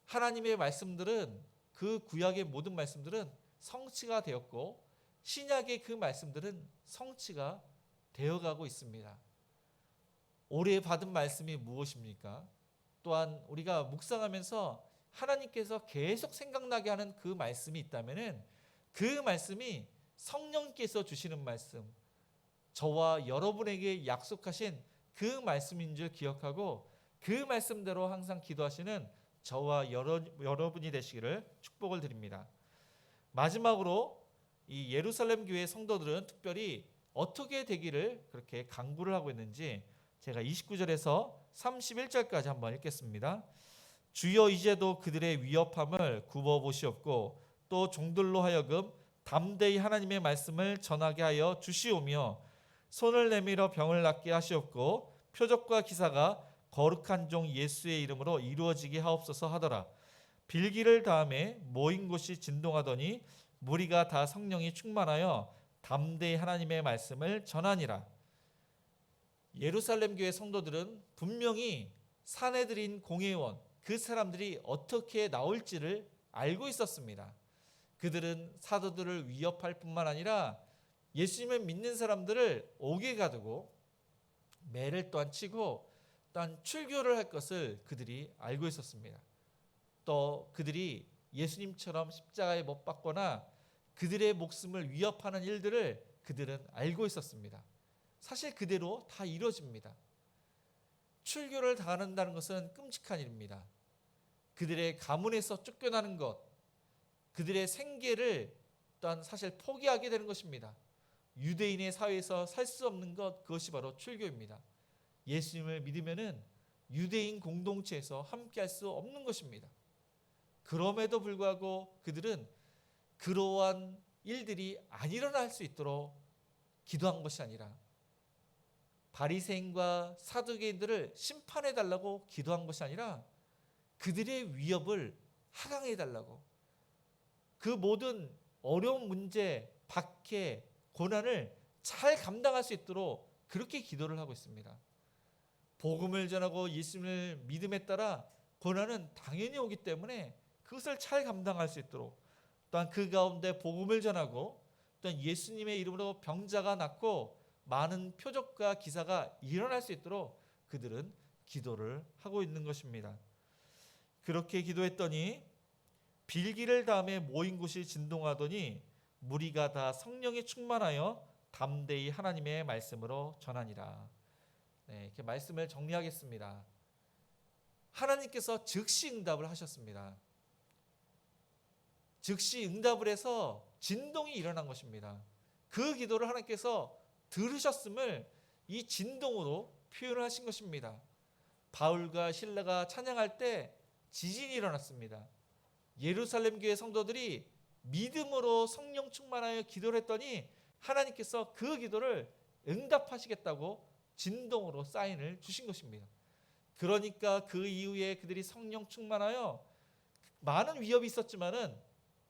하나님의 말씀들은, 그 구약의 모든 말씀들은 성취가 되었고 신약의 그 말씀들은 성취가 되어가고 있습니다. 올해 받은 말씀이 무엇입니까? 또한 우리가 묵상하면서 하나님께서 계속 생각나게 하는 그 말씀이 있다면은 그 말씀이 성령께서 주시는 말씀, 저와 여러분에게 약속하신 그 말씀인 줄 기억하고 그 말씀대로 항상 기도하시는 저와 여러분이 되시기를 축복을 드립니다. 마지막으로 이 예루살렘 교회 성도들은 특별히 어떻게 되기를 그렇게 간구를 하고 있는지 제가 29절에서 31절까지 한번 읽겠습니다. 주여 이제도 그들의 위협함을 굽어보시옵고 또 종들로 하여금 담대히 하나님의 말씀을 전하게 하여 주시오며 손을 내밀어 병을 낫게 하시옵고 표적과 기사가 거룩한 종 예수의 이름으로 이루어지게 하옵소서 하더라. 빌기를 다음에 모인 곳이 진동하더니 무리가 다 성령이 충만하여 담대히 하나님의 말씀을 전하니라. 예루살렘 교회 성도들은 분명히 사내들인 공회원 그 사람들이 어떻게 나올지를 알고 있었습니다. 그들은 사도들을 위협할 뿐만 아니라 예수님을 믿는 사람들을 옥에 가두고 매를 또한 치고 또한 출교를 할 것을 그들이 알고 있었습니다. 또 그들이 예수님처럼 십자가에 못 박거나 그들의 목숨을 위협하는 일들을 그들은 알고 있었습니다. 사실 그대로 다 이루어집니다. 출교를 당한다는 것은 끔찍한 일입니다. 그들의 가문에서 쫓겨나는 것, 그들의 생계를 또한 사실 포기하게 되는 것입니다. 유대인의 사회에서 살 수 없는 것, 그것이 바로 출교입니다. 예수님을 믿으면은 유대인 공동체에서 함께할 수 없는 것입니다. 그럼에도 불구하고 그들은 그러한 일들이 안 일어날 수 있도록 기도한 것이 아니라 바리새인과 사두개인들을 심판해 달라고 기도한 것이 아니라 그들의 위협을 하강해 달라고, 그 모든 어려운 문제, 박해, 고난을 잘 감당할 수 있도록 그렇게 기도를 하고 있습니다. 복음을 전하고 예수님을 믿음에 따라 고난은 당연히 오기 때문에 그것을 잘 감당할 수 있도록, 또한 그 가운데 복음을 전하고 또한 예수님의 이름으로 병자가 낫고 많은 표적과 기사가 일어날 수 있도록 그들은 기도를 하고 있는 것입니다. 그렇게 기도했더니 빌기를 다음에 모인 곳이 진동하더니 무리가 다 성령에 충만하여 담대히 하나님의 말씀으로 전하니라. 이렇게 말씀을 정리하겠습니다. 하나님께서 즉시 응답을 하셨습니다. 즉시 응답을 해서 진동이 일어난 것입니다. 그 기도를 하나님께서 들으셨음을 이 진동으로 표현하신 것입니다. 바울과 실라가 찬양할 때 지진이 일어났습니다. 예루살렘 교회 성도들이 믿음으로 성령 충만하여 기도를 했더니 하나님께서 그 기도를 응답하시겠다고 진동으로 사인을 주신 것입니다. 그러니까 그 이후에 그들이 성령 충만하여 많은 위협이 있었지만은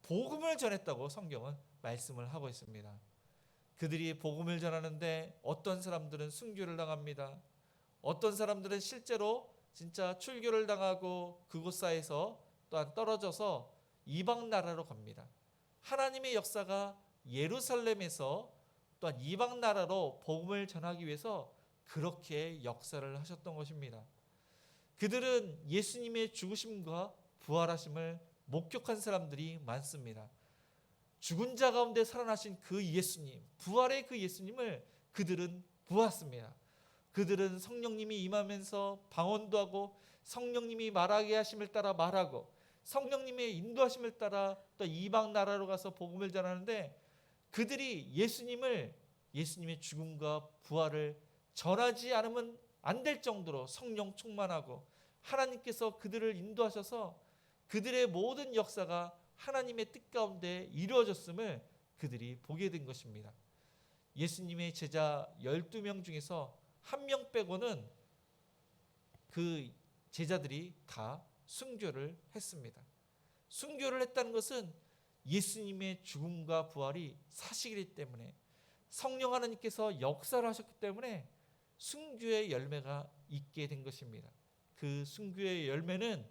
복음을 전했다고 성경은 말씀을 하고 있습니다. 그들이 복음을 전하는데 어떤 사람들은 순교를 당합니다. 어떤 사람들은 실제로 진짜 출교를 당하고 그곳사에서 또한 떨어져서 이방 나라로 갑니다. 하나님의 역사가 예루살렘에서 또한 이방 나라로 복음을 전하기 위해서 그렇게 역사를 하셨던 것입니다. 그들은 예수님의 죽으심과 부활하심을 목격한 사람들이 많습니다. 죽은 자 가운데 살아나신 그 예수님, 부활의 그 예수님을 그들은 보았습니다. 그들은 성령님이 임하면서 방언도 하고 성령님이 말하게 하심을 따라 말하고 성령님의 인도하심을 따라 또 이방 나라로 가서 복음을 전하는데 그들이 예수님의 죽음과 부활을 전하지 않으면 안 될 정도로 성령 충만하고 하나님께서 그들을 인도하셔서 그들의 모든 역사가 하나님의 뜻 가운데 이루어졌음을 그들이 보게 된 것입니다. 예수님의 제자 12명 중에서 한 명 빼고는 그 제자들이 다 순교를 했습니다. 순교를 했다는 것은 예수님의 죽음과 부활이 사실이기 때문에 성령 하나님께서 역사를 하셨기 때문에 순교의 열매가 있게 된 것입니다. 그 순교의 열매는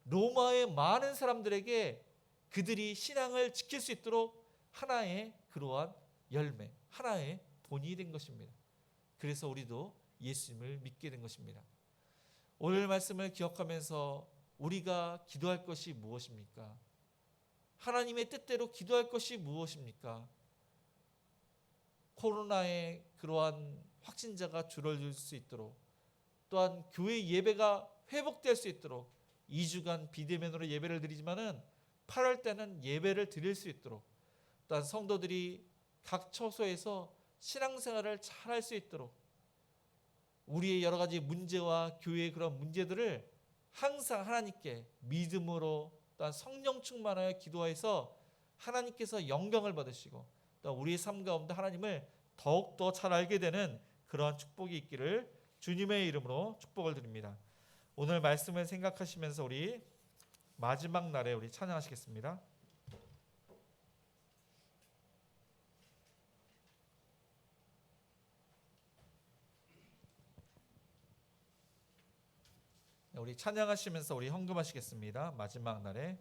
로마의 많은 사람들에게 그들이 신앙을 지킬 수 있도록 하나의 그러한 열매, 하나의 본이 된 것입니다. 그래서 우리도 예수님을 믿게 된 것입니다. 오늘 말씀을 기억하면서 우리가 기도할 것이 무엇입니까? 하나님의 뜻대로 기도할 것이 무엇입니까? 코로나의 그러한 확진자가 줄어들 수 있도록, 또한 교회 예배가 회복될 수 있도록 2주간 비대면으로 예배를 드리지만은 8월 때는 예배를 드릴 수 있도록, 또한 성도들이 각 처소에서 신앙생활을 잘 할 수 있도록 우리의 여러 가지 문제와 교회의 그런 문제들을 항상 하나님께 믿음으로 또한 성령 충만하여 기도해서 하나님께서 영광을 받으시고 또 우리의 삶 가운데 하나님을 더욱더 잘 알게 되는 그러한 축복이 있기를 주님의 이름으로 축복을 드립니다. 오늘 말씀을 생각하시면서 우리 마지막 날에 우리 찬양하시겠습니다. 우리 찬양하시면서 우리 헌금하시겠습니다. 마지막 날에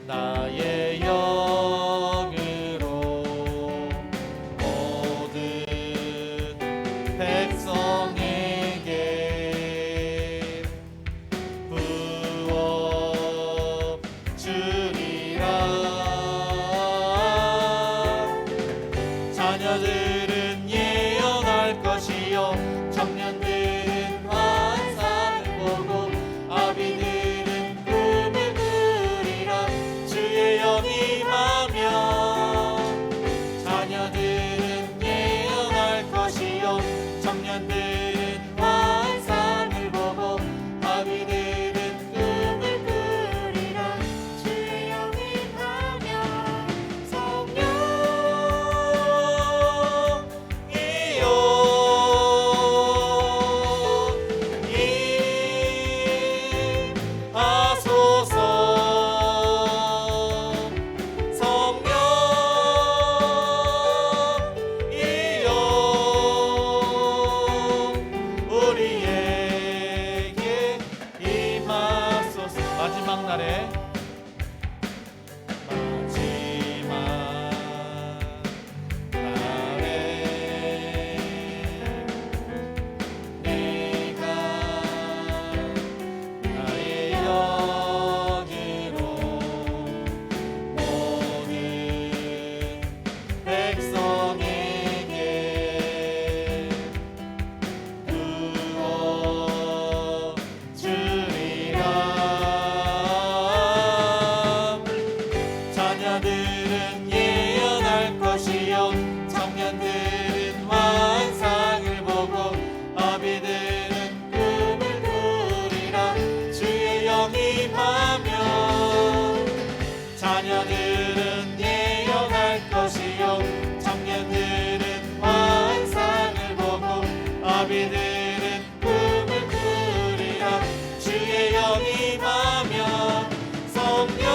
나의 영으로 날에 자녀들은 예언할 것이요 청년들은 환상을 보고 아비들은 꿈을 꾸리라. 주의 영이 임하면 자녀들은 예언할 것이요 청년들은 환상을 보고 아비들은 꿈을 꾸리라. 주의 영이 임하면 성령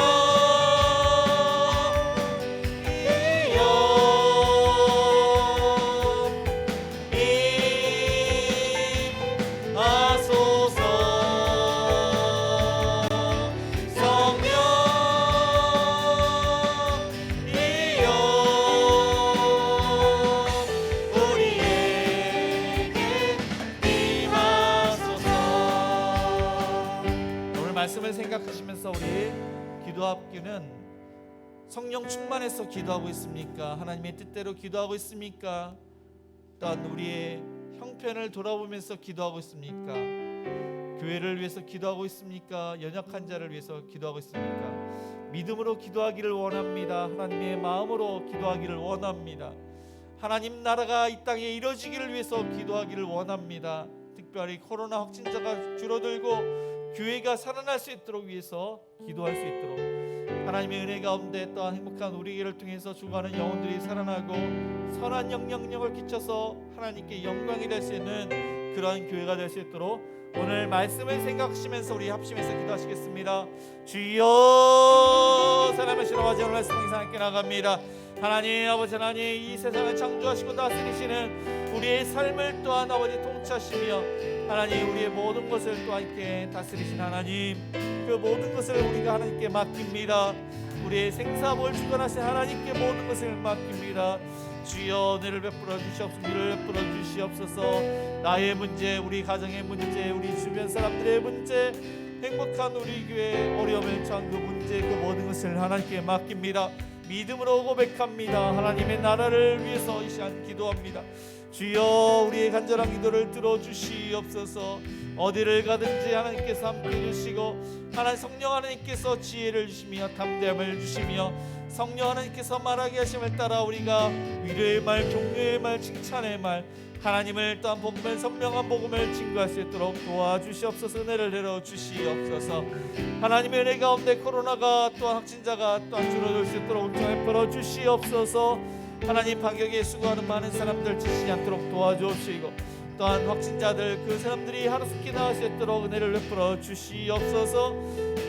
말씀을 생각하시면서 우리 기도합기는 성령 충만해서 기도하고 있습니까? 하나님의 뜻대로 기도하고 있습니까? 또한 우리의 형편을 돌아보면서 기도하고 있습니까? 교회를 위해서 기도하고 있습니까? 연약한 자를 위해서 기도하고 있습니까? 믿음으로 기도하기를 원합니다. 하나님의 마음으로 기도하기를 원합니다. 하나님 나라가 이 땅에 이루어지기를 위해서 기도하기를 원합니다. 특별히 코로나 확진자가 줄어들고 교회가 살아날 수 있도록 위해서 기도할 수 있도록 하나님의 은혜 가운데 또한 행복한 우리 교회를 통해서 죽어가는 영혼들이 살아나고 선한 영향력을 끼쳐서 하나님께 영광이 될 수 있는 그러한 교회가 될 수 있도록 오늘 말씀을 생각하시면서 우리 합심해서 기도하시겠습니다. 주여 사람의 신앙하지 오늘 말씀 항상 함께 나갑니다. 하나님 아버지 하나님 이 세상을 창조하시고 다스리시는 우리의 삶을 또한 아버지 통치하시며 하나님 우리의 모든 것을 또 함께 다스리신 하나님 그 모든 것을 우리가 하나님께 맡깁니다. 우리의 생사복을 주관하신 하나님께 모든 것을 맡깁니다. 주여 은혜를 베풀어 주시옵소서. 위를 베풀어 주시옵소서. 나의 문제, 우리 가정의 문제, 우리 주변 사람들의 문제, 행복한 우리 교회 어려움을 처한 그 문제 그 모든 것을 하나님께 맡깁니다. 믿음으로 고백합니다. 하나님의 나라를 위해서 이 시간 기도합니다. 주여 우리의 간절한 기도를 들어주시옵소서. 어디를 가든지 하나님께서 함께 해주시고 하나님 성령 하나님께서 지혜를 주시며 담대함을 주시며 성령 하나님께서 말하게 하심을 따라 우리가 위로의 말, 격려의 말, 칭찬의 말 하나님을 또한 복음을 선명한 복음을 증거할 수 있도록 도와주시옵소서. 은혜를 내려주시옵소서. 하나님의 은혜 가운데 코로나가 또한 확진자가 또한 줄어들 수 있도록 은총을 풀어주시옵소서. 하나님 반격에 수고하는 많은 사람들 지치지 않도록 도와주옵시고 또한 확진자들 그 사람들이 하루속히 나을 수 있도록 은혜를 베풀어 주시옵소서.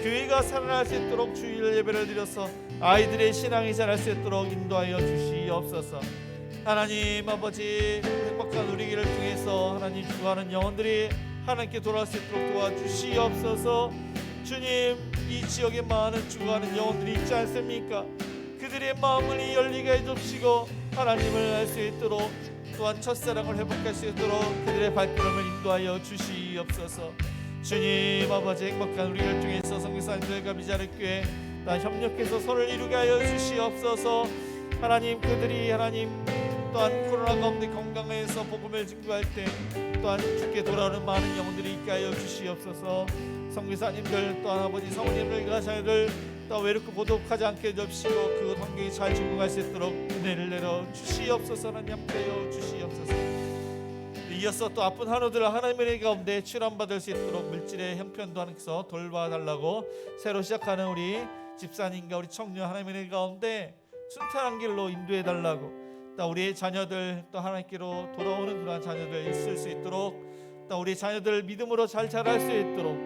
교회가 살아날 수 있도록 주일 예배를 드려서 아이들의 신앙이 자랄 수 있도록 인도하여 주시옵소서. 하나님 아버지 행복한 우리 길을 통해서 하나님 주고하는 영혼들이 하나님께 돌아올 수 있도록 도와주시옵소서. 주님 이 지역에 많은 주고하는 영혼들이 있지 않습니까? 그들의 마음을 열리게 해주시고 하나님을 알 수 있도록 또한 첫사랑을 회복할 수 있도록 그들의 발걸음을 인도하여 주시옵소서. 주님 아버지 행복한 우리를 통해서 성교사님들과 미자립교회 또한 협력해서 손을 이루게 하여 주시옵소서. 하나님 그들이 하나님 또한 코로나 가운데 건강해서 복음을 증거할 때 또한 주께 돌아오는 많은 영혼들이 있게 하여 주시옵소서. 성교사님들 또한 아버지 사모님들과 자녀들 또 외롭고 고독하지 않게 해주시고 그 환경이 잘 적응할 수 있도록 은혜를 내려 주시옵소서. 하나님 함께하여 주시옵소서. 이어서 또 아픈 한우들 하나님의 은혜 가운데 치료받을 수 있도록 물질의 형편도 하나님께서 돌봐달라고 새로 시작하는 우리 집사님과 우리 청년 하나님의 은혜 가운데 순탄한 길로 인도해달라고 또 우리의 자녀들 또 하나님께로 돌아오는 그러한 자녀들 있을 수 있도록 또 우리 자녀들 믿음으로 잘 자랄 수 있도록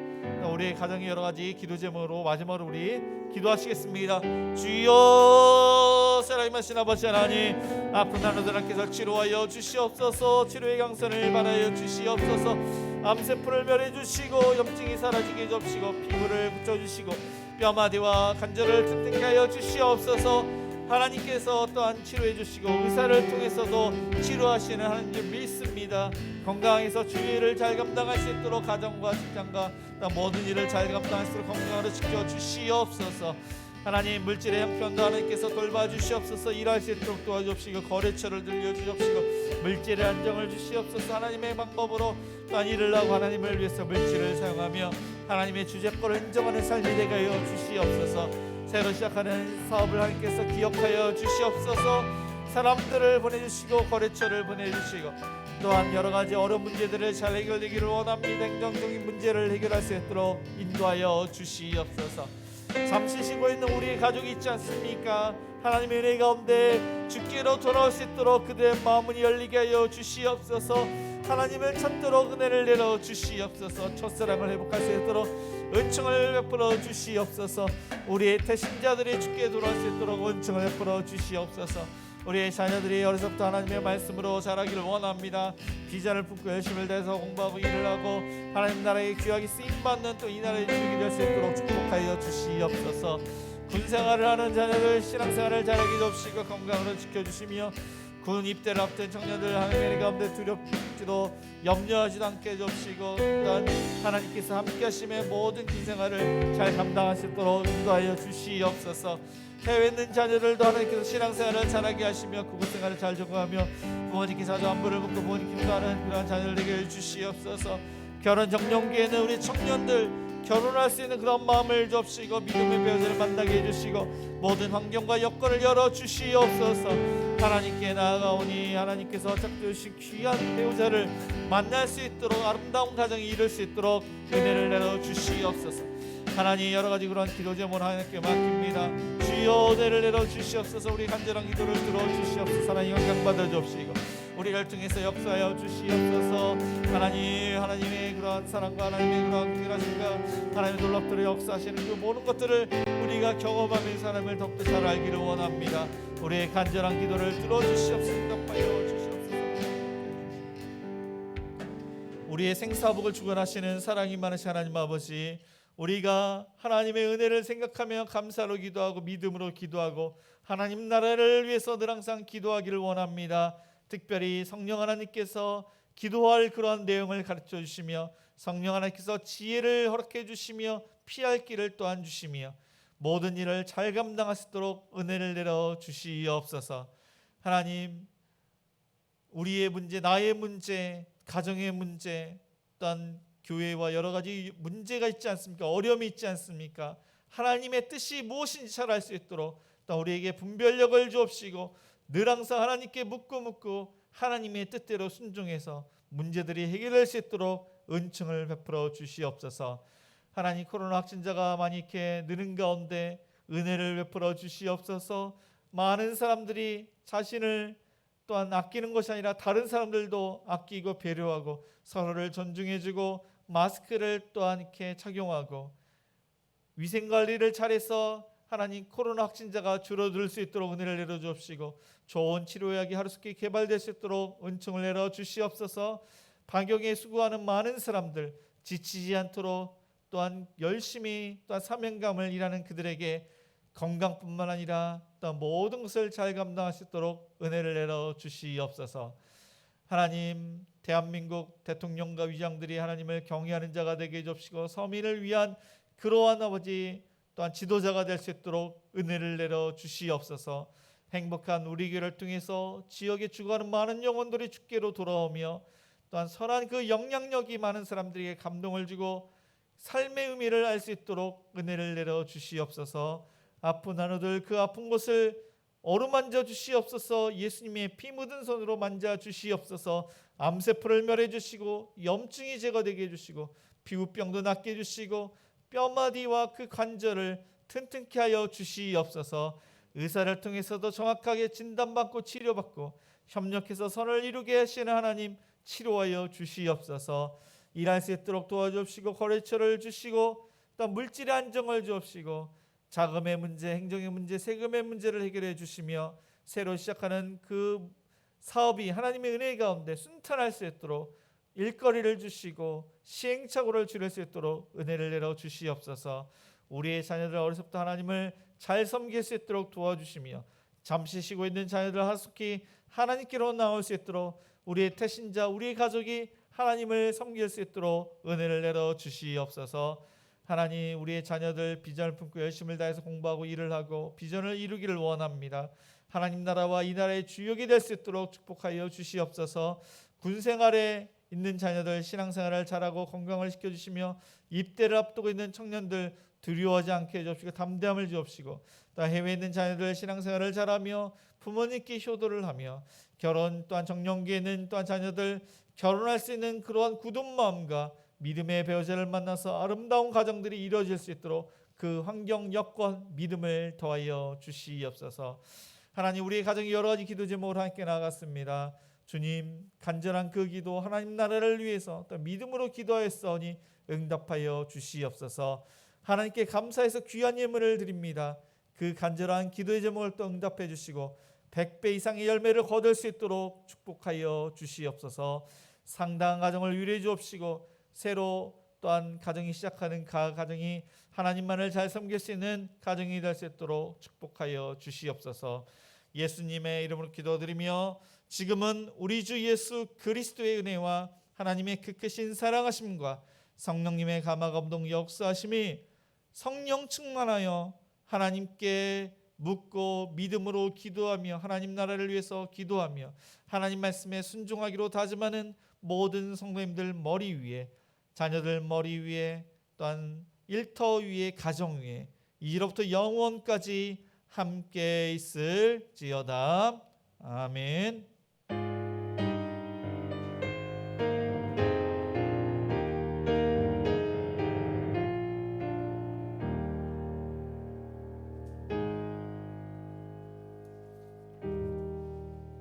또 우리의 가정의 여러 가지 기도 제목으로 마지막으로 우리 기도하시겠습니다. 주여 살아계신 아버지 하나님 아픈 하나님들께서 치료하여 주시옵소서. 치료의 강선을 받아여 주시옵소서. 암세포를 멸해 주시고 염증이 사라지게 해주시고 피부를 붙여 주시고 뼈마디와 관절을 튼튼케 하여 주시옵소서. 하나님께서 또한 치료해 주시고 의사를 통해서도 치료하시는 하나님 줄 믿습니다. 건강해서 주의를 잘 감당할 수 있도록 가정과 직장과 모든 일을 잘 감당할 수 있도록 건강으로 지켜주시옵소서. 하나님 물질의 형편도 하나님께서 돌봐주시옵소서. 일할 수 있도록 도와주옵시고 거래처를 늘려주옵시고 물질의 안정을 주시옵소서. 하나님의 방법으로 또한 일을 하고 하나님을 위해서 물질을 사용하며 하나님의 주재권을 인정하는 삶이 되게 하여 주시옵소서. 새로 시작하는 사업을 하나님께서 기억하여 주시옵소서. 사람들을 보내주시고 거래처를 보내주시고 또한 여러 가지 어려운 문제들을 잘 해결되기를 원합니다. 행정적인 문제를 해결할 수 있도록 인도하여 주시옵소서. 잠시 쉬고 있는 우리 가족이 있지 않습니까? 하나님의 은혜 가운데 주께로 돌아올 수 있도록 그들의 마음을 열리게 하여 주시옵소서. 하나님을 찾도록 은혜를 내려 주시옵소서. 첫사랑을 회복할 수 있도록 은총을 베풀어 주시옵소서. 우리의 태신자들이 주께 돌아올 수 있도록 은총을 베풀어 주시옵소서. 우리의 자녀들이 어려서부터 하나님의 말씀으로 자라기를 원합니다. 비전을 품고 열심을 다해서 공부하고 일을 하고 하나님 나라에 귀하게 쓰임받는 또 이 나라의 주역이 될 수 있도록 축복하여 주시옵소서. 군생활을 하는 자녀들 신앙생활을 잘하게 돕시고 건강으로 지켜주시며 군 입대를 앞둔 청년들 하나님의 은혜 가운데 두렵지도 염려하지도 않게 해주시고 또한 하나님께서 함께 하심에 모든 군생활을 잘 감당할 수 있도록 인도하여 주시옵소서. 해외에 있는 자녀들도 하나님께서 신앙생활을 잘하게 하시며 구국생활을 잘 적응하며 부모님께 자주 안부를 묻고 부모님 기도하는 그러한 자녀들에게 주시옵소서. 결혼 정년기에는 우리 청년들 결혼할 수 있는 그런 마음을 주시고 믿음의 배우자를 만나게 해주시고 모든 환경과 여건을 열어주시옵소서. 하나님께 나아가오니 하나님께서 찾으신 귀한 배우자를 만날 수 있도록 아름다운 가정이 이룰 수 있도록 은혜를 내려주시옵소서. 하나님 여러가지 그런 기도 제목을 하나님께 맡깁니다. 주여 은혜를 내려주시옵소서. 우리 간절한 기도를 들어주시옵소서. 하나님 영광 받아주옵시고 우리를 통해서 역사하여 주시옵소서. 하나님의 그러한 사랑과 하나님의 그러한 긍휼하심과 하나님의 놀랍도록 역사하시는 그 모든 것들을 우리가 경험하면서 하나님을 더욱더 잘 알기를 원합니다. 우리의 간절한 기도를 들어주시옵소서. 응답하여 주시옵소서. 우리의 생사복을 주관하시는 사랑이 많으신 하나님 아버지, 우리가 하나님의 은혜를 생각하며 감사로 기도하고 믿음으로 기도하고 하나님 나라를 위해서 늘 항상 기도하기를 원합니다. 특별히 성령 하나님께서 기도할 그러한 내용을 가르쳐 주시며 성령 하나님께서 지혜를 허락해 주시며 피할 길을 또한 주시며 모든 일을 잘 감당할 수 있도록 은혜를 내려 주시옵소서. 하나님 우리의 문제, 나의 문제, 가정의 문제, 또한 교회와 여러 가지 문제가 있지 않습니까? 어려움이 있지 않습니까? 하나님의 뜻이 무엇인지 잘 알 수 있도록 또 우리에게 분별력을 주옵시고 늘 항상 하나님께 묻고 하나님의 뜻대로 순종해서 문제들이 해결될 수 있도록 은총을 베풀어 주시옵소서. 하나님 코로나 확진자가 많이 이렇게 느는 가운데 은혜를 베풀어 주시옵소서. 많은 사람들이 자신을 또한 아끼는 것이 아니라 다른 사람들도 아끼고 배려하고 서로를 존중해주고 마스크를 또한 이렇게 착용하고 위생관리를 잘해서 하나님 코로나 확진자가 줄어들 수 있도록 은혜를 내려주옵시고 좋은 치료약이 하루속히 개발될 수 있도록 은총을 내려주시옵소서. 방역에 수고하는 많은 사람들 지치지 않도록 또한 열심히 또한 사명감을 일하는 그들에게 건강뿐만 아니라 또한 모든 것을 잘 감당할 수 있도록 은혜를 내려주시옵소서. 하나님 대한민국 대통령과 위장들이 하나님을 경외하는 자가 되게 해주시고 서민을 위한 그러한 아버지 또한 지도자가 될 수 있도록 은혜를 내려 주시옵소서. 행복한 우리 교회를 통해서 지역에 죽어가는 많은 영혼들이 주께로 돌아오며 또한 선한 그 영향력이 많은 사람들에게 감동을 주고 삶의 의미를 알 수 있도록 은혜를 내려 주시옵소서. 아픈 한우들 그 아픈 곳을 어루만져 주시옵소서. 예수님의 피 묻은 손으로 만져 주시옵소서. 암세포를 멸해 주시고 염증이 제거되게 해주시고 피부병도 낫게 해주시고 뼈마디와 그 관절을 튼튼케 하여 주시옵소서. 의사를 통해서도 정확하게 진단받고 치료받고 협력해서 선을 이루게 하시는 하나님 치료하여 주시옵소서. 일할 수 있도록 도와주옵시고 거래처를 주시고 또 물질의 안정을 주옵시고 자금의 문제, 행정의 문제, 세금의 문제를 해결해 주시며 새로 시작하는 그 사업이 하나님의 은혜 가운데 순탄할 수 있도록 일거리를 주시고 시행착오를 줄일 수 있도록 은혜를 내려 주시옵소서. 우리의 자녀들 어려서부터 하나님을 잘 섬길 수 있도록 도와주시며 잠시 쉬고 있는 자녀들 하숙히 하나님께로 나올 수 있도록 우리의 태신자 우리의 가족이 하나님을 섬길 수 있도록 은혜를 내려 주시옵소서. 하나님 우리의 자녀들 비전을 품고 열심을 다해서 공부하고 일을 하고 비전을 이루기를 원합니다. 하나님 나라와 이 나라의 주역이 될 수 있도록 축복하여 주시옵소서. 군생활에 있는 자녀들 신앙생활을 잘하고 건강을 시켜주시며 입대를 앞두고 있는 청년들 두려워하지 않게 해주시고 담대함을 주옵시고 또 해외에 있는 자녀들 신앙생활을 잘하며 부모님께 효도를 하며 결혼 또한 정년기에 있는 또한 자녀들 결혼할 수 있는 그러한 굳은 마음과 믿음의 배우자를 만나서 아름다운 가정들이 이루어질 수 있도록 그 환경 여건 믿음을 더하여 주시옵소서. 하나님 우리의 가정이 여러 가지 기도 제목으로 함께 나아갔습니다. 주님 간절한 그 기도 하나님 나라를 위해서 또 믿음으로 기도하였사오니 응답하여 주시옵소서. 하나님께 감사해서 귀한 예물을 드립니다. 그 간절한 기도의 제목을 또 응답해 주시고 100배 이상의 열매를 거둘 수 있도록 축복하여 주시옵소서. 상당한 가정을 위로해 주옵시고 새로 또한 가정이 시작하는 가정이 하나님만을 잘 섬길 수 있는 가정이 될 수 있도록 축복하여 주시옵소서. 예수님의 이름으로 기도드리며 지금은 우리 주 예수 그리스도의 은혜와 하나님의 그 크신 사랑하심과 성령님의 감화감동 역사하심이 성령 충만하여 하나님께 묻고 믿음으로 기도하며 하나님 나라를 위해서 기도하며 하나님 말씀에 순종하기로 다짐하는 모든 성도님들 머리 위에 자녀들 머리 위에 또한 일터 위에 가정 위에 이로부터 영원까지 함께 있을지어다. 아멘.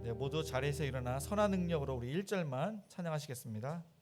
네, 모두 자리에서 일어나 선한 능력으로 우리 1절만 찬양하시겠습니다.